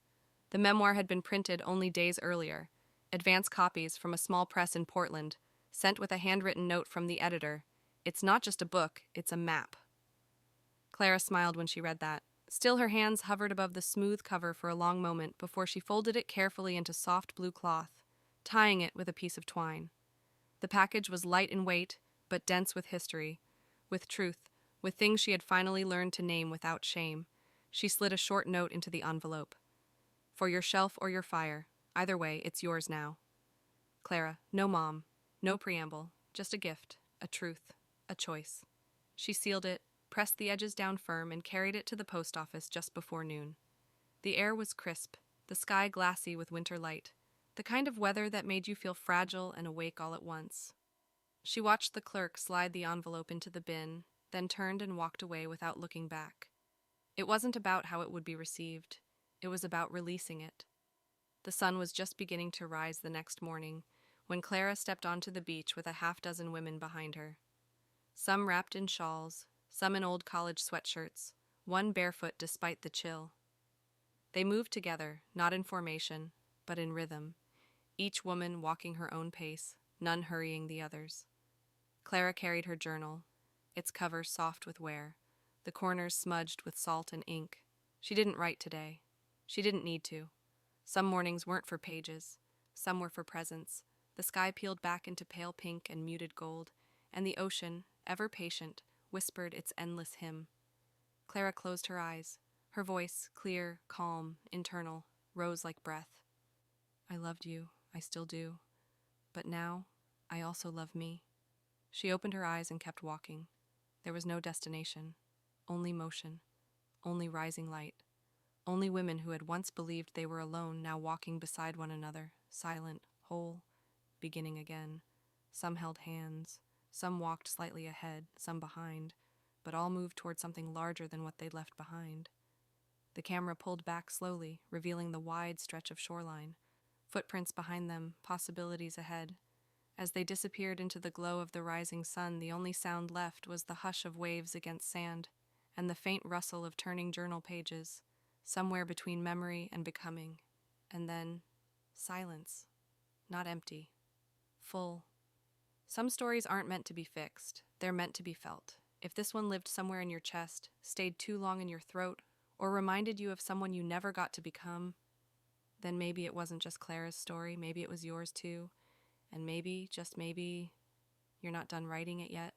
The memoir had been printed only days earlier, advance copies from a small press in Portland, sent with a handwritten note from the editor. "It's not just a book, it's a map." Clara smiled when she read that. Still, her hands hovered above the smooth cover for a long moment before she folded it carefully into soft blue cloth, tying it with a piece of twine. The package was light in weight, but dense with history, with truth, with things she had finally learned to name without shame. She slid a short note into the envelope. "For your shelf or your fire. Either way, it's yours now." Clara, no mom, no preamble, just a gift, a truth, a choice. She sealed it, pressed the edges down firm, and carried it to the post office just before noon. The air was crisp, the sky glassy with winter light. The kind of weather that made you feel fragile and awake all at once. She watched the clerk slide the envelope into the bin, then turned and walked away without looking back. It wasn't about how it would be received. It was about releasing it. The sun was just beginning to rise the next morning when Clara stepped onto the beach with a half-dozen women behind her. Some wrapped in shawls, some in old college sweatshirts, one barefoot despite the chill. They moved together, not in formation, but in rhythm, each woman walking her own pace, none hurrying the others. Clara carried her journal, its cover soft with wear, the corners smudged with salt and ink. She didn't write today. She didn't need to. Some mornings weren't for pages. Some were for presence. The sky peeled back into pale pink and muted gold, and the ocean, ever patient, whispered its endless hymn. Clara closed her eyes. Her voice, clear, calm, internal, rose like breath. I loved you, I still do. But now, I also love me. She opened her eyes and kept walking. There was no destination, only motion, only rising light, only women who had once believed they were alone now walking beside one another, silent, whole, beginning again. Some held hands, some walked slightly ahead, some behind, but all moved toward something larger than what they'd left behind. The camera pulled back slowly, revealing the wide stretch of shoreline, footprints behind them, possibilities ahead. As they disappeared into the glow of the rising sun, the only sound left was the hush of waves against sand and the faint rustle of turning journal pages, somewhere between memory and becoming. And then, silence. Not empty. Full. Some stories aren't meant to be fixed. They're meant to be felt. If this one lived somewhere in your chest, stayed too long in your throat, or reminded you of someone you never got to become, then maybe it wasn't just Clara's story, maybe it was yours too, and maybe, just maybe, you're not done writing it yet.